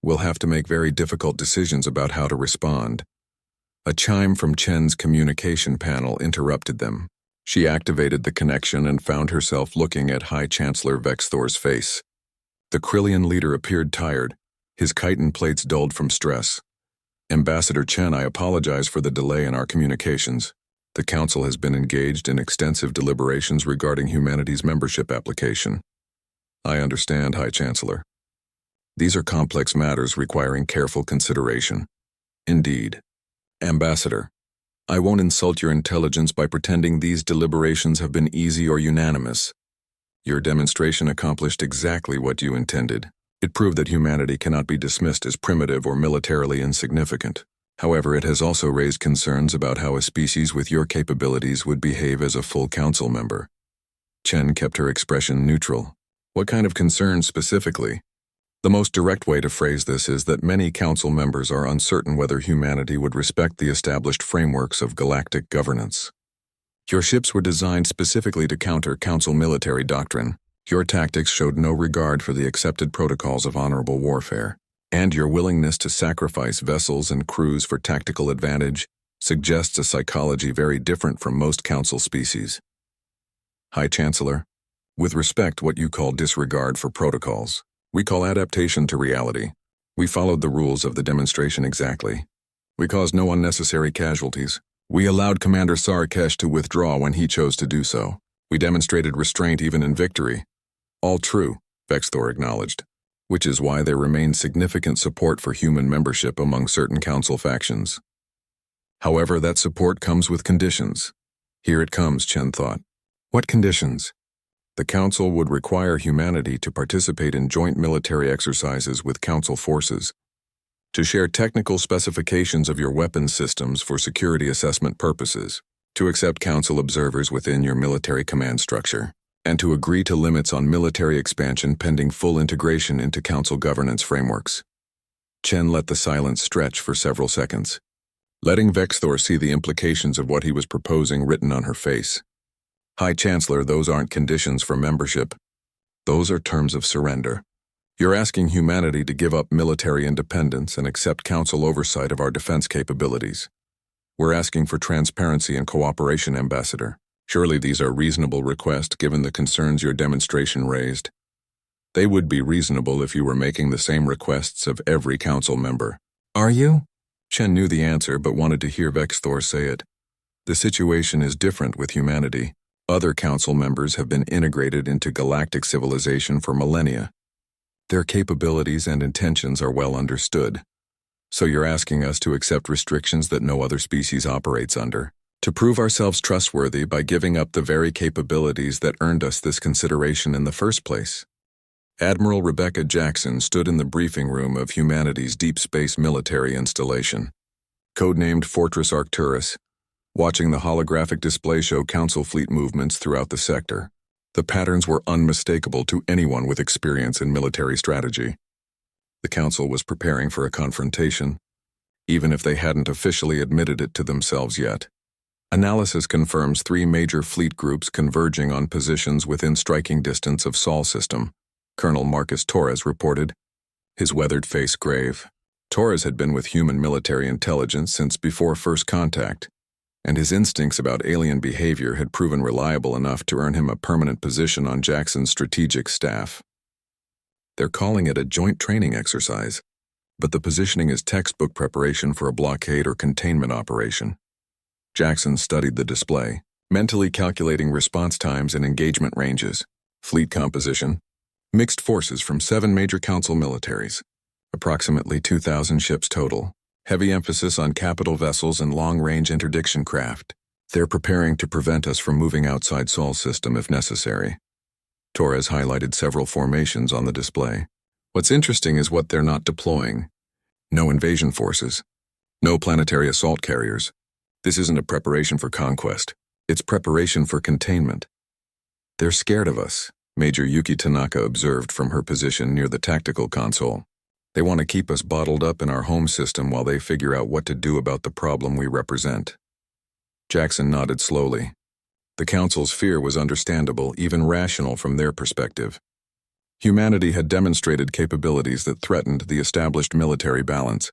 we'll have to make very difficult decisions about how to respond. A chime from Chen's communication panel interrupted them. She activated the connection and found herself looking at High Chancellor Vexthor's face. The Krillian leader appeared tired, his chitin plates dulled from stress. Ambassador Chen, I apologize for the delay in our communications. The Council has been engaged in extensive deliberations regarding humanity's membership application. I understand, High Chancellor. These are complex matters requiring careful consideration. Indeed. Ambassador, I won't insult your intelligence by pretending these deliberations have been easy or unanimous. Your demonstration accomplished exactly what you intended. It proved that humanity cannot be dismissed as primitive or militarily insignificant. However, it has also raised concerns about how a species with your capabilities would behave as a full Council member. Chen kept her expression neutral. What kind of concerns specifically? The most direct way to phrase this is that many Council members are uncertain whether humanity would respect the established frameworks of galactic governance. Your ships were designed specifically to counter Council military doctrine. Your tactics showed no regard for the accepted protocols of honorable warfare, and your willingness to sacrifice vessels and crews for tactical advantage suggests a psychology very different from most Council species. High Chancellor, with respect what you call disregard for protocols, we call adaptation to reality. We followed the rules of the demonstration exactly. We caused no unnecessary casualties. We allowed Commander Sarkesh to withdraw when he chose to do so. We demonstrated restraint even in victory. All true, Vexthor acknowledged, which is why there remains significant support for human membership among certain council factions. However, that support comes with conditions. Here it comes, Chen thought. What conditions? The Council would require humanity to participate in joint military exercises with Council forces, to share technical specifications of your weapons systems for security assessment purposes, to accept Council observers within your military command structure, and to agree to limits on military expansion pending full integration into Council governance frameworks. Chen let the silence stretch for several seconds, letting Vexthor see the implications of what he was proposing written on her face. High Chancellor, those aren't conditions for membership. Those are terms of surrender. You're asking humanity to give up military independence and accept Council oversight of our defense capabilities. We're asking for transparency and cooperation, Ambassador. Surely these are reasonable requests given the concerns your demonstration raised. They would be reasonable if you were making the same requests of every Council member. Are you? Chen knew the answer but wanted to hear Vexthor say it. The situation is different with humanity. Other Council members have been integrated into galactic civilization for millennia. Their capabilities and intentions are well understood. So you're asking us to accept restrictions that no other species operates under, to prove ourselves trustworthy by giving up the very capabilities that earned us this consideration in the first place. Admiral Rebecca Jackson stood in the briefing room of humanity's deep space military installation, codenamed Fortress Arcturus, watching the holographic display show Council fleet movements throughout the sector. The patterns were unmistakable to anyone with experience in military strategy. The Council was preparing for a confrontation, even if they hadn't officially admitted it to themselves yet. Analysis confirms 3 major fleet groups converging on positions within striking distance of Sol system, Colonel Marcus Torres reported, his weathered face grave. Torres had been with human military intelligence since before first contact, and his instincts about alien behavior had proven reliable enough to earn him a permanent position on Jackson's strategic staff. They're calling it a joint training exercise, but the positioning is textbook preparation for a blockade or containment operation. Jackson studied the display, mentally calculating response times and engagement ranges. Fleet composition: mixed forces from 7 major Council militaries, approximately 2,000 ships total. Heavy emphasis on capital vessels and long-range interdiction craft. They're preparing to prevent us from moving outside Sol system if necessary. Torres highlighted several formations on the display. What's interesting is what they're not deploying. No invasion forces. No planetary assault carriers. This isn't a preparation for conquest. It's preparation for containment. They're scared of us, Major Yuki Tanaka observed from her position near the tactical console. They want to keep us bottled up in our home system while they figure out what to do about the problem we represent. Jackson nodded slowly. The Council's fear was understandable, even rational from their perspective. Humanity had demonstrated capabilities that threatened the established military balance.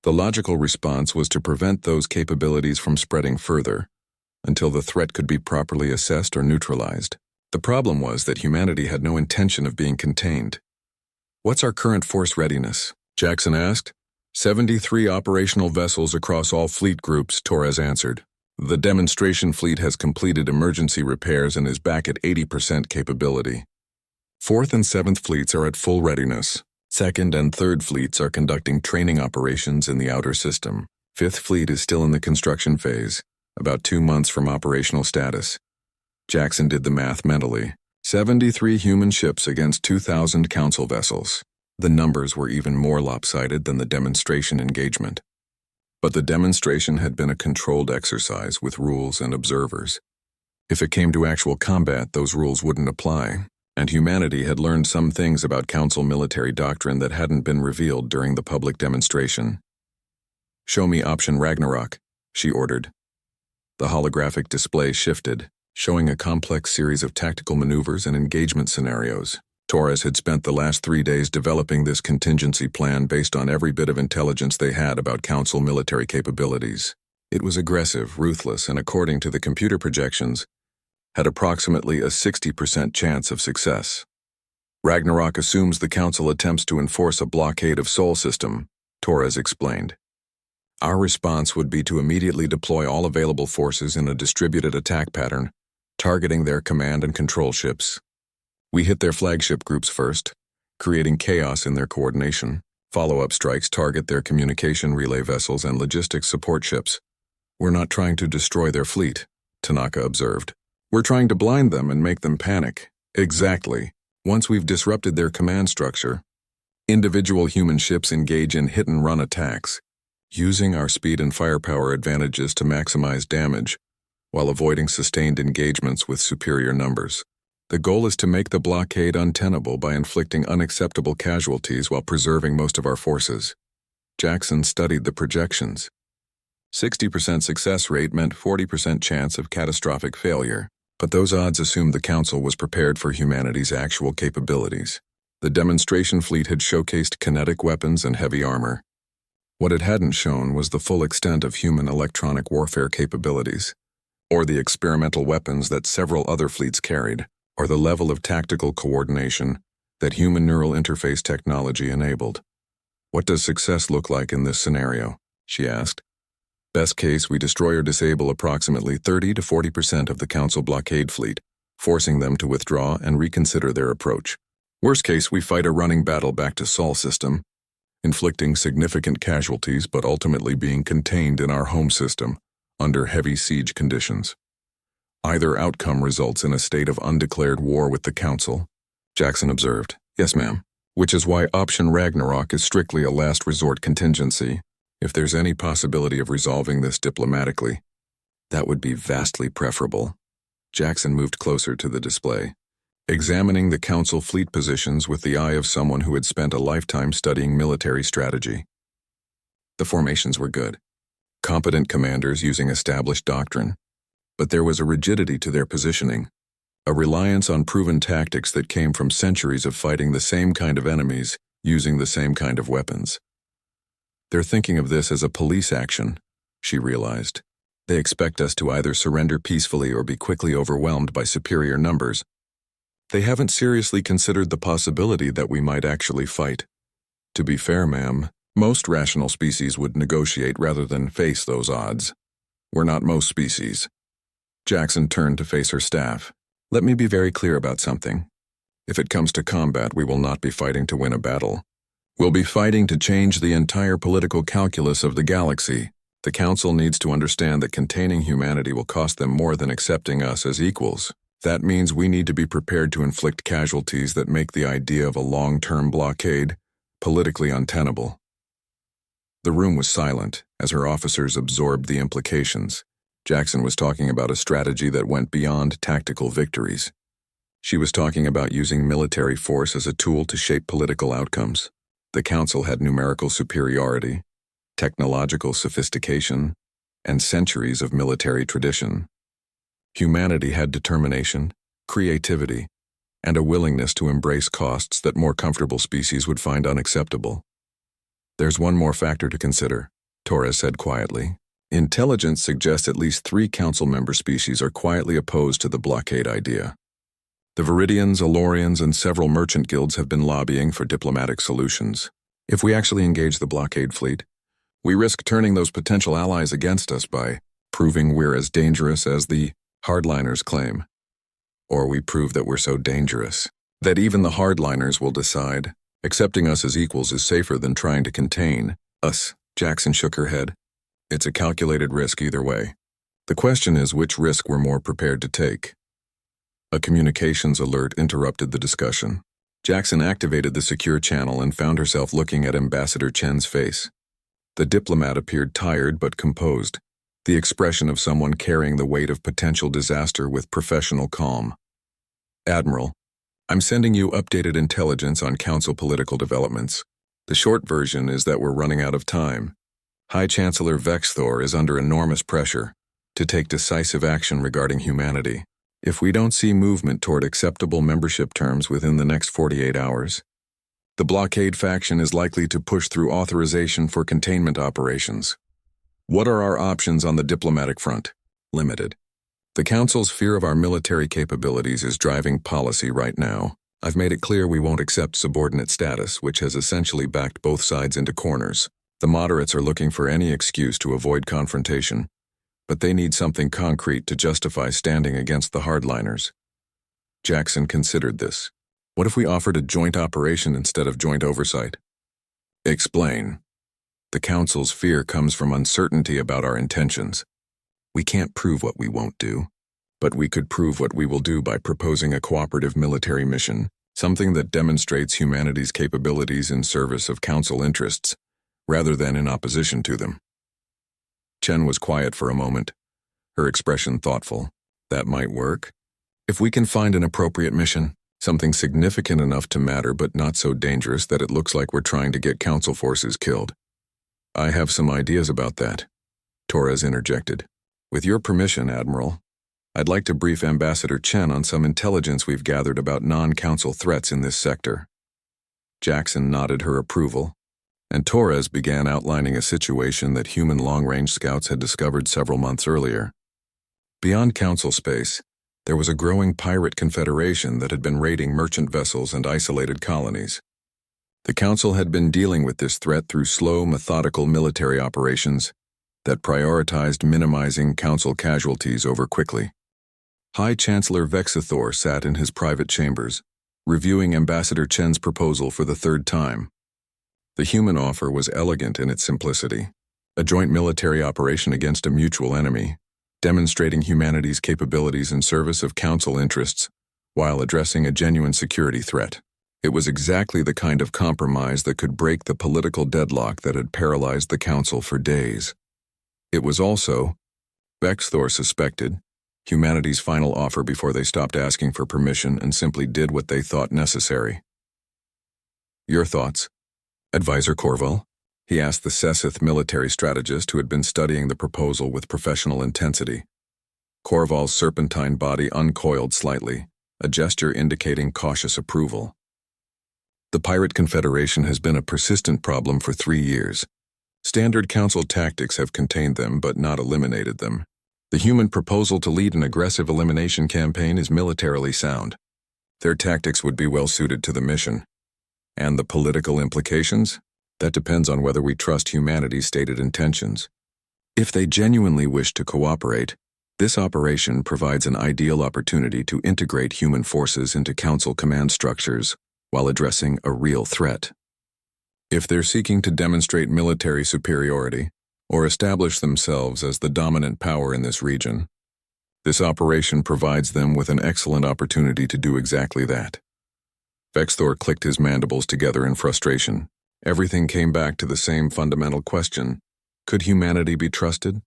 The logical response was to prevent those capabilities from spreading further, until the threat could be properly assessed or neutralized. The problem was that humanity had no intention of being contained. What's our current force readiness? Jackson asked. 73 operational vessels across all fleet groups, Torres answered. The demonstration fleet has completed emergency repairs and is back at 80% capability. 4th and 7th fleets are at full readiness. 2nd and 3rd fleets are conducting training operations in the outer system. 5th fleet is still in the construction phase, about 2 months from operational status. Jackson did the math mentally. 73 human ships against 2,000 Council vessels. The numbers were even more lopsided than the demonstration engagement. But the demonstration had been a controlled exercise with rules and observers. If it came to actual combat, those rules wouldn't apply, and humanity had learned some things about Council military doctrine that hadn't been revealed during the public demonstration. "Show me option Ragnarok," she ordered. The holographic display shifted, showing a complex series of tactical maneuvers and engagement scenarios. Torres had spent the last 3 days developing this contingency plan based on every bit of intelligence they had about Council military capabilities. It was aggressive, ruthless, and according to the computer projections, had approximately a 60% chance of success. Ragnarok assumes the Council attempts to enforce a blockade of Sol system, Torres explained. Our response would be to immediately deploy all available forces in a distributed attack pattern, targeting their command and control ships. We hit their flagship groups first, creating chaos in their coordination. Follow-up strikes target their communication relay vessels and logistics support ships. We're not trying to destroy their fleet, Tanaka observed. We're trying to blind them and make them panic. Exactly. Once we've disrupted their command structure, individual human ships engage in hit-and-run attacks, using our speed and firepower advantages to maximize damage, while avoiding sustained engagements with superior numbers. The goal is to make the blockade untenable by inflicting unacceptable casualties while preserving most of our forces. Jackson studied the projections. 60% success rate meant 40% chance of catastrophic failure, but those odds assumed the Council was prepared for humanity's actual capabilities. The demonstration fleet had showcased kinetic weapons and heavy armor. What it hadn't shown was the full extent of human electronic warfare capabilities, or the experimental weapons that several other fleets carried, or the level of tactical coordination that human neural interface technology enabled. What does success look like in this scenario? She asked. Best case, we destroy or disable approximately 30 to 40% of the Council blockade fleet, forcing them to withdraw and reconsider their approach. Worst case, we fight a running battle back to Sol system, inflicting significant casualties but ultimately being contained in our home system under heavy siege conditions. Either outcome results in a state of undeclared war with the Council, Jackson observed. Yes, ma'am. Which is why option Ragnarok is strictly a last resort contingency. If there's any possibility of resolving this diplomatically, that would be vastly preferable. Jackson moved closer to the display, examining the Council fleet positions with the eye of someone who had spent a lifetime studying military strategy. The formations were good. Competent commanders using established doctrine. But there was a rigidity to their positioning, a reliance on proven tactics that came from centuries of fighting the same kind of enemies using the same kind of weapons. They're thinking of this as a police action, she realized. They expect us to either surrender peacefully or be quickly overwhelmed by superior numbers. They haven't seriously considered the possibility that we might actually fight. To be fair, ma'am, most rational species would negotiate rather than face those odds. We're not most species. Jackson turned to face her staff. Let me be very clear about something. If it comes to combat, we will not be fighting to win a battle. We'll be fighting to change the entire political calculus of the galaxy. The Council needs to understand that containing humanity will cost them more than accepting us as equals. That means we need to be prepared to inflict casualties that make the idea of a long-term blockade politically untenable. The room was silent as her officers absorbed the implications. Jackson was talking about a strategy that went beyond tactical victories. She was talking about using military force as a tool to shape political outcomes. The Council had numerical superiority, technological sophistication, and centuries of military tradition. Humanity had determination, creativity, and a willingness to embrace costs that more comfortable species would find unacceptable. There's one more factor to consider, Torres said quietly. Intelligence suggests at least 3 Council member species are quietly opposed to the blockade idea. The Viridians, Alorians, and several merchant guilds have been lobbying for diplomatic solutions. If we actually engage the blockade fleet, we risk turning those potential allies against us by proving we're as dangerous as the hardliners claim. Or we prove that we're so dangerous that even the hardliners will decide accepting us as equals is safer than trying to contain us. Jackson shook her head. It's a calculated risk either way. The question is which risk we're more prepared to take. A communications alert interrupted the discussion. Jackson activated the secure channel and found herself looking at Ambassador Chen's face. The diplomat appeared tired but composed, the expression of someone carrying the weight of potential disaster with professional calm. Admiral, I'm sending you updated intelligence on Council political developments. The short version is that we're running out of time. High Chancellor Vexthor is under enormous pressure to take decisive action regarding humanity. If we don't see movement toward acceptable membership terms within the next 48 hours, the blockade faction is likely to push through authorization for containment operations. What are our options on the diplomatic front? Limited. The Council's fear of our military capabilities is driving policy right now. I've made it clear we won't accept subordinate status, which has essentially backed both sides into corners. The moderates are looking for any excuse to avoid confrontation, but they need something concrete to justify standing against the hardliners. Jackson considered this. What if we offered a joint operation instead of joint oversight? Explain. The Council's fear comes from uncertainty about our intentions. We can't prove what we won't do, but we could prove what we will do by proposing a cooperative military mission, something that demonstrates humanity's capabilities in service of Council interests, rather than in opposition to them. Chen was quiet for a moment, her expression thoughtful. That might work. If we can find an appropriate mission, something significant enough to matter but not so dangerous that it looks like we're trying to get Council forces killed. I have some ideas about that, Torres interjected. With your permission, Admiral, I'd like to brief Ambassador Chen on some intelligence we've gathered about non-Council threats in this sector. Jackson nodded her approval, and Torres began outlining a situation that human long-range scouts had discovered several months earlier. Beyond Council space, there was a growing pirate confederation that had been raiding merchant vessels and isolated colonies. The Council had been dealing with this threat through slow, methodical military operations that prioritized minimizing Council casualties over quickly. High Chancellor Vexathor sat in his private chambers, reviewing Ambassador Chen's proposal for the third time. The human offer was elegant in its simplicity, a joint military operation against a mutual enemy, demonstrating humanity's capabilities in service of Council interests while addressing a genuine security threat. It was exactly the kind of compromise that could break the political deadlock that had paralyzed the Council for days. It was also, Vexathor suspected, humanity's final offer before they stopped asking for permission and simply did what they thought necessary. Your thoughts, Advisor Corval? He asked the Sesseth military strategist who had been studying the proposal with professional intensity. Corval's serpentine body uncoiled slightly, a gesture indicating cautious approval. The Pirate Confederation has been a persistent problem for 3 years. Standard Council tactics have contained them but not eliminated them. The human proposal to lead an aggressive elimination campaign is militarily sound. Their tactics would be well suited to the mission. And the political implications? That depends on whether we trust humanity's stated intentions. If they genuinely wish to cooperate, this operation provides an ideal opportunity to integrate human forces into Council command structures while addressing a real threat. If they're seeking to demonstrate military superiority or establish themselves as the dominant power in this region, this operation provides them with an excellent opportunity to do exactly that. Vexathor clicked his mandibles together in frustration. Everything came back to the same fundamental question. Could humanity be trusted?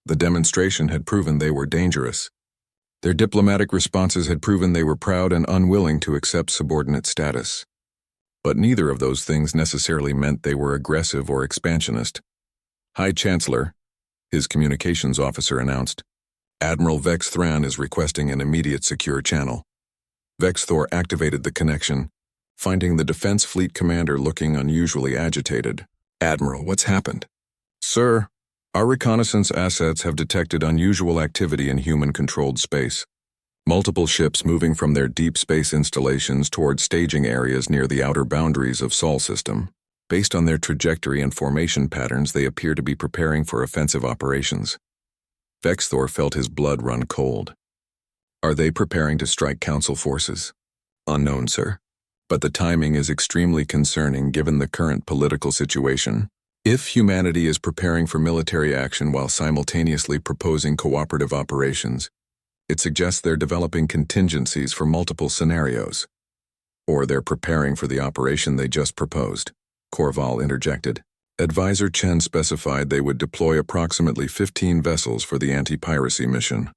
The demonstration had proven they were dangerous. Their diplomatic responses had proven they were proud and unwilling to accept subordinate status. But neither of those things necessarily meant they were aggressive or expansionist. High Chancellor, his communications officer announced, Admiral Vex Thran is requesting an immediate secure channel. Vexathor activated the connection, finding the Defense Fleet commander looking unusually agitated. Admiral, what's happened? Sir, our reconnaissance assets have detected unusual activity in human-controlled space. Multiple ships moving from their deep space installations toward staging areas near the outer boundaries of Sol system. Based on their trajectory and formation patterns, they appear to be preparing for offensive operations. Vexathor felt his blood run cold. Are they preparing to strike Council forces? Unknown, sir. But the timing is extremely concerning given the current political situation. If humanity is preparing for military action while simultaneously proposing cooperative operations, it suggests they're developing contingencies for multiple scenarios. Or they're preparing for the operation they just proposed, Corval interjected. Advisor Chen specified they would deploy approximately 15 vessels for the anti-piracy mission.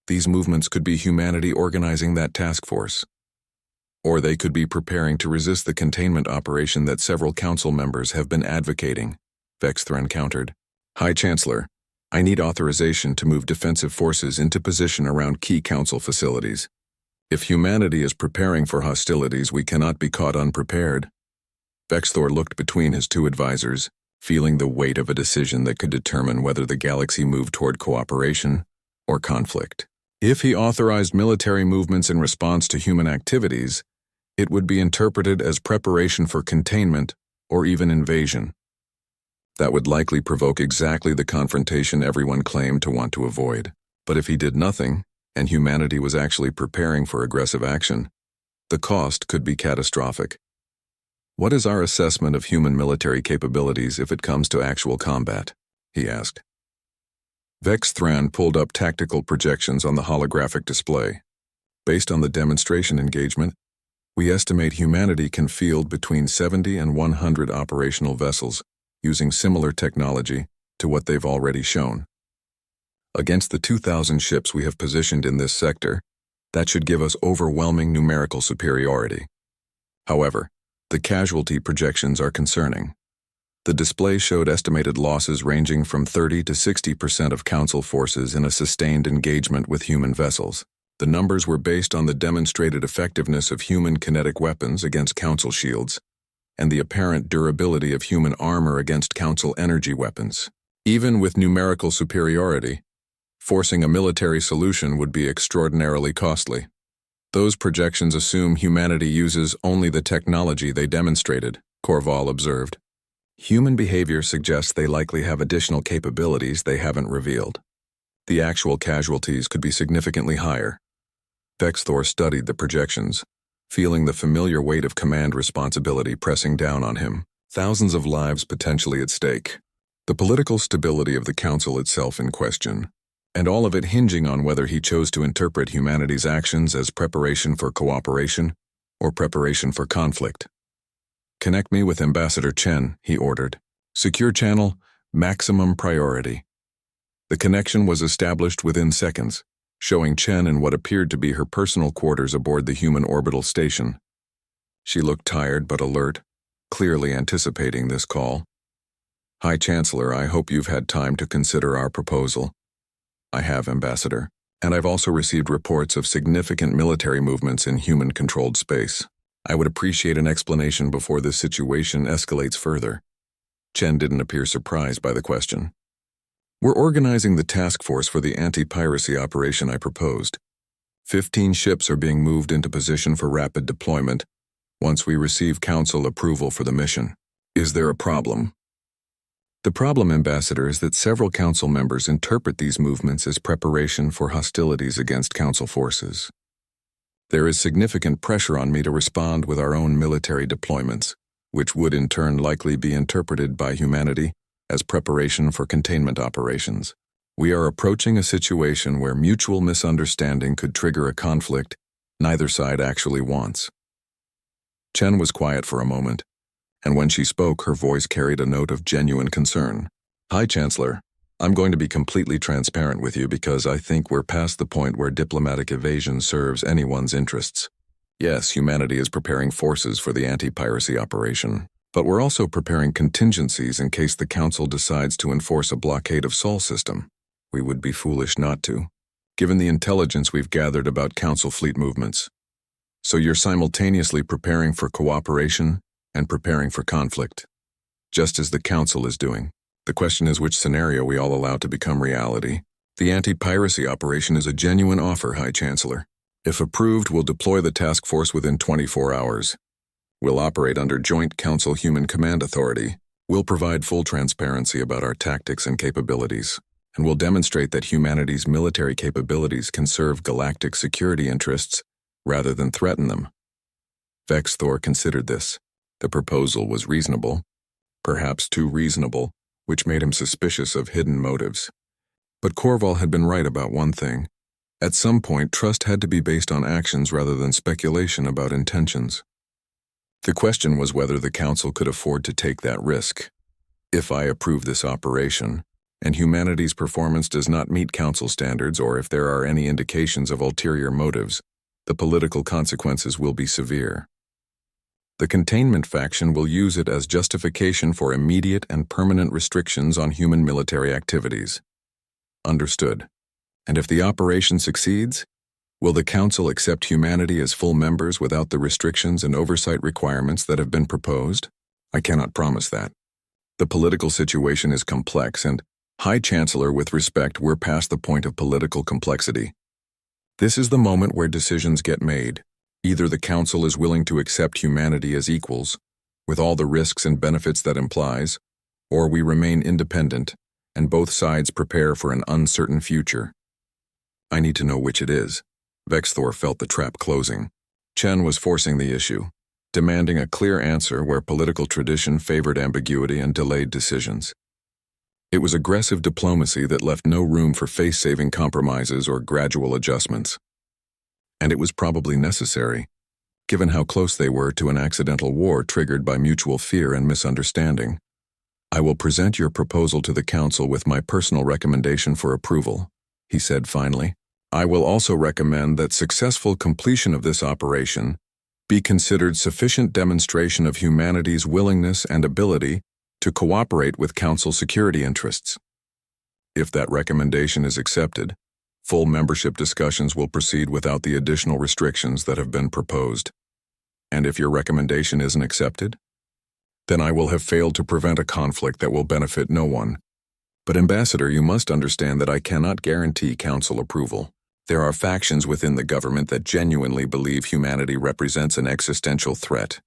These movements could be humanity organizing that task force. Or they could be preparing to resist the containment operation that several Council members have been advocating, Vexthran countered. High Chancellor, I need authorization to move defensive forces into position around key Council facilities. If humanity is preparing for hostilities, we cannot be caught unprepared. Vexthor looked between his two advisors, feeling the weight of a decision that could determine whether the galaxy moved toward cooperation or conflict. If he authorized military movements in response to human activities, It would be interpreted as preparation for containment or even invasion. That would likely provoke exactly the confrontation everyone claimed to want to avoid. But if he did nothing, and humanity was actually preparing for aggressive action, the cost could be catastrophic. What is our assessment of human military capabilities if it comes to actual combat? He asked. Vex Thran pulled up tactical projections on the holographic display. Based on the demonstration engagement, we estimate humanity can field between 70 and 100 operational vessels, using similar technology to what they've already shown. Against the 2,000 ships we have positioned in this sector, that should give us overwhelming numerical superiority. However, the casualty projections are concerning. The display showed estimated losses ranging from 30 to 60% of Council forces in a sustained engagement with human vessels. The numbers were based on the demonstrated effectiveness of human kinetic weapons against Council shields, and the apparent durability of human armor against Council energy weapons. Even with numerical superiority, forcing a military solution would be extraordinarily costly. Those projections assume humanity uses only the technology they demonstrated, Corval observed. Human behavior suggests they likely have additional capabilities they haven't revealed. The actual casualties could be significantly higher. Vexthor studied the projections, feeling the familiar weight of command responsibility pressing down on him, thousands of lives potentially at stake. The political stability of the Council itself in question, and all of it hinging on whether he chose to interpret humanity's actions as preparation for cooperation or preparation for conflict. Connect me with Ambassador Chen, he ordered. Secure channel, maximum priority. The connection was established within seconds, showing Chen in what appeared to be her personal quarters aboard the human orbital station. She looked tired but alert, clearly anticipating this call. High Chancellor, I hope you've had time to consider our proposal. I have, Ambassador, and I've also received reports of significant military movements in human-controlled space. I would appreciate an explanation before this situation escalates further. Chen didn't appear surprised by the question. We're organizing the task force for the anti-piracy operation I proposed. 15 ships are being moved into position for rapid deployment once we receive Council approval for the mission. Is there a problem? The problem, Ambassador, is that several Council members interpret these movements as preparation for hostilities against Council forces. There is significant pressure on me to respond with our own military deployments, which would in turn likely be interpreted by humanity as preparation for containment operations. We are approaching a situation where mutual misunderstanding could trigger a conflict neither side actually wants. Chen was quiet for a moment, and when she spoke, her voice carried a note of genuine concern. High Chancellor, I'm going to be completely transparent with you because I think we're past the point where diplomatic evasion serves anyone's interests. Yes, humanity is preparing forces for the anti-piracy operation, but we're also preparing contingencies in case the Council decides to enforce a blockade of Sol system. We would be foolish not to, given the intelligence we've gathered about Council fleet movements. So you're simultaneously preparing for cooperation and preparing for conflict, just as the Council is doing. The question is which scenario we all allow to become reality. The anti-piracy operation is a genuine offer, High Chancellor. If approved, we'll deploy the task force within 24 hours. We'll operate under Joint Council Human Command Authority. We'll provide full transparency about our tactics and capabilities, and we'll demonstrate that humanity's military capabilities can serve galactic security interests rather than threaten them. Vexthor considered this. The proposal was reasonable, perhaps too reasonable, which made him suspicious of hidden motives. But Corval had been right about one thing. At some point, trust had to be based on actions rather than speculation about intentions. The question was whether the Council could afford to take that risk. If I approve this operation, and humanity's performance does not meet Council standards, or if there are any indications of ulterior motives, the political consequences will be severe. The containment faction will use it as justification for immediate and permanent restrictions on human military activities. Understood. And if the operation succeeds, will the Council accept humanity as full members without the restrictions and oversight requirements that have been proposed? I cannot promise that. The political situation is complex, and, High Chancellor, with respect, we're past the point of political complexity. This is the moment where decisions get made. Either the Council is willing to accept humanity as equals, with all the risks and benefits that implies, or we remain independent, and both sides prepare for an uncertain future. I need to know which it is. Vexthor felt the trap closing. Chen was forcing the issue, demanding a clear answer where political tradition favored ambiguity and delayed decisions. It was aggressive diplomacy that left no room for face-saving compromises or gradual adjustments. And it was probably necessary, given how close they were to an accidental war triggered by mutual fear and misunderstanding. I will present your proposal to the Council with my personal recommendation for approval, he said finally. I will also recommend that successful completion of this operation be considered sufficient demonstration of humanity's willingness and ability to cooperate with Council security interests. If that recommendation is accepted, full membership discussions will proceed without the additional restrictions that have been proposed. And if your recommendation isn't accepted, then I will have failed to prevent a conflict that will benefit no one. But Ambassador, you must understand that I cannot guarantee Council approval. There are factions within the government that genuinely believe humanity represents an existential threat.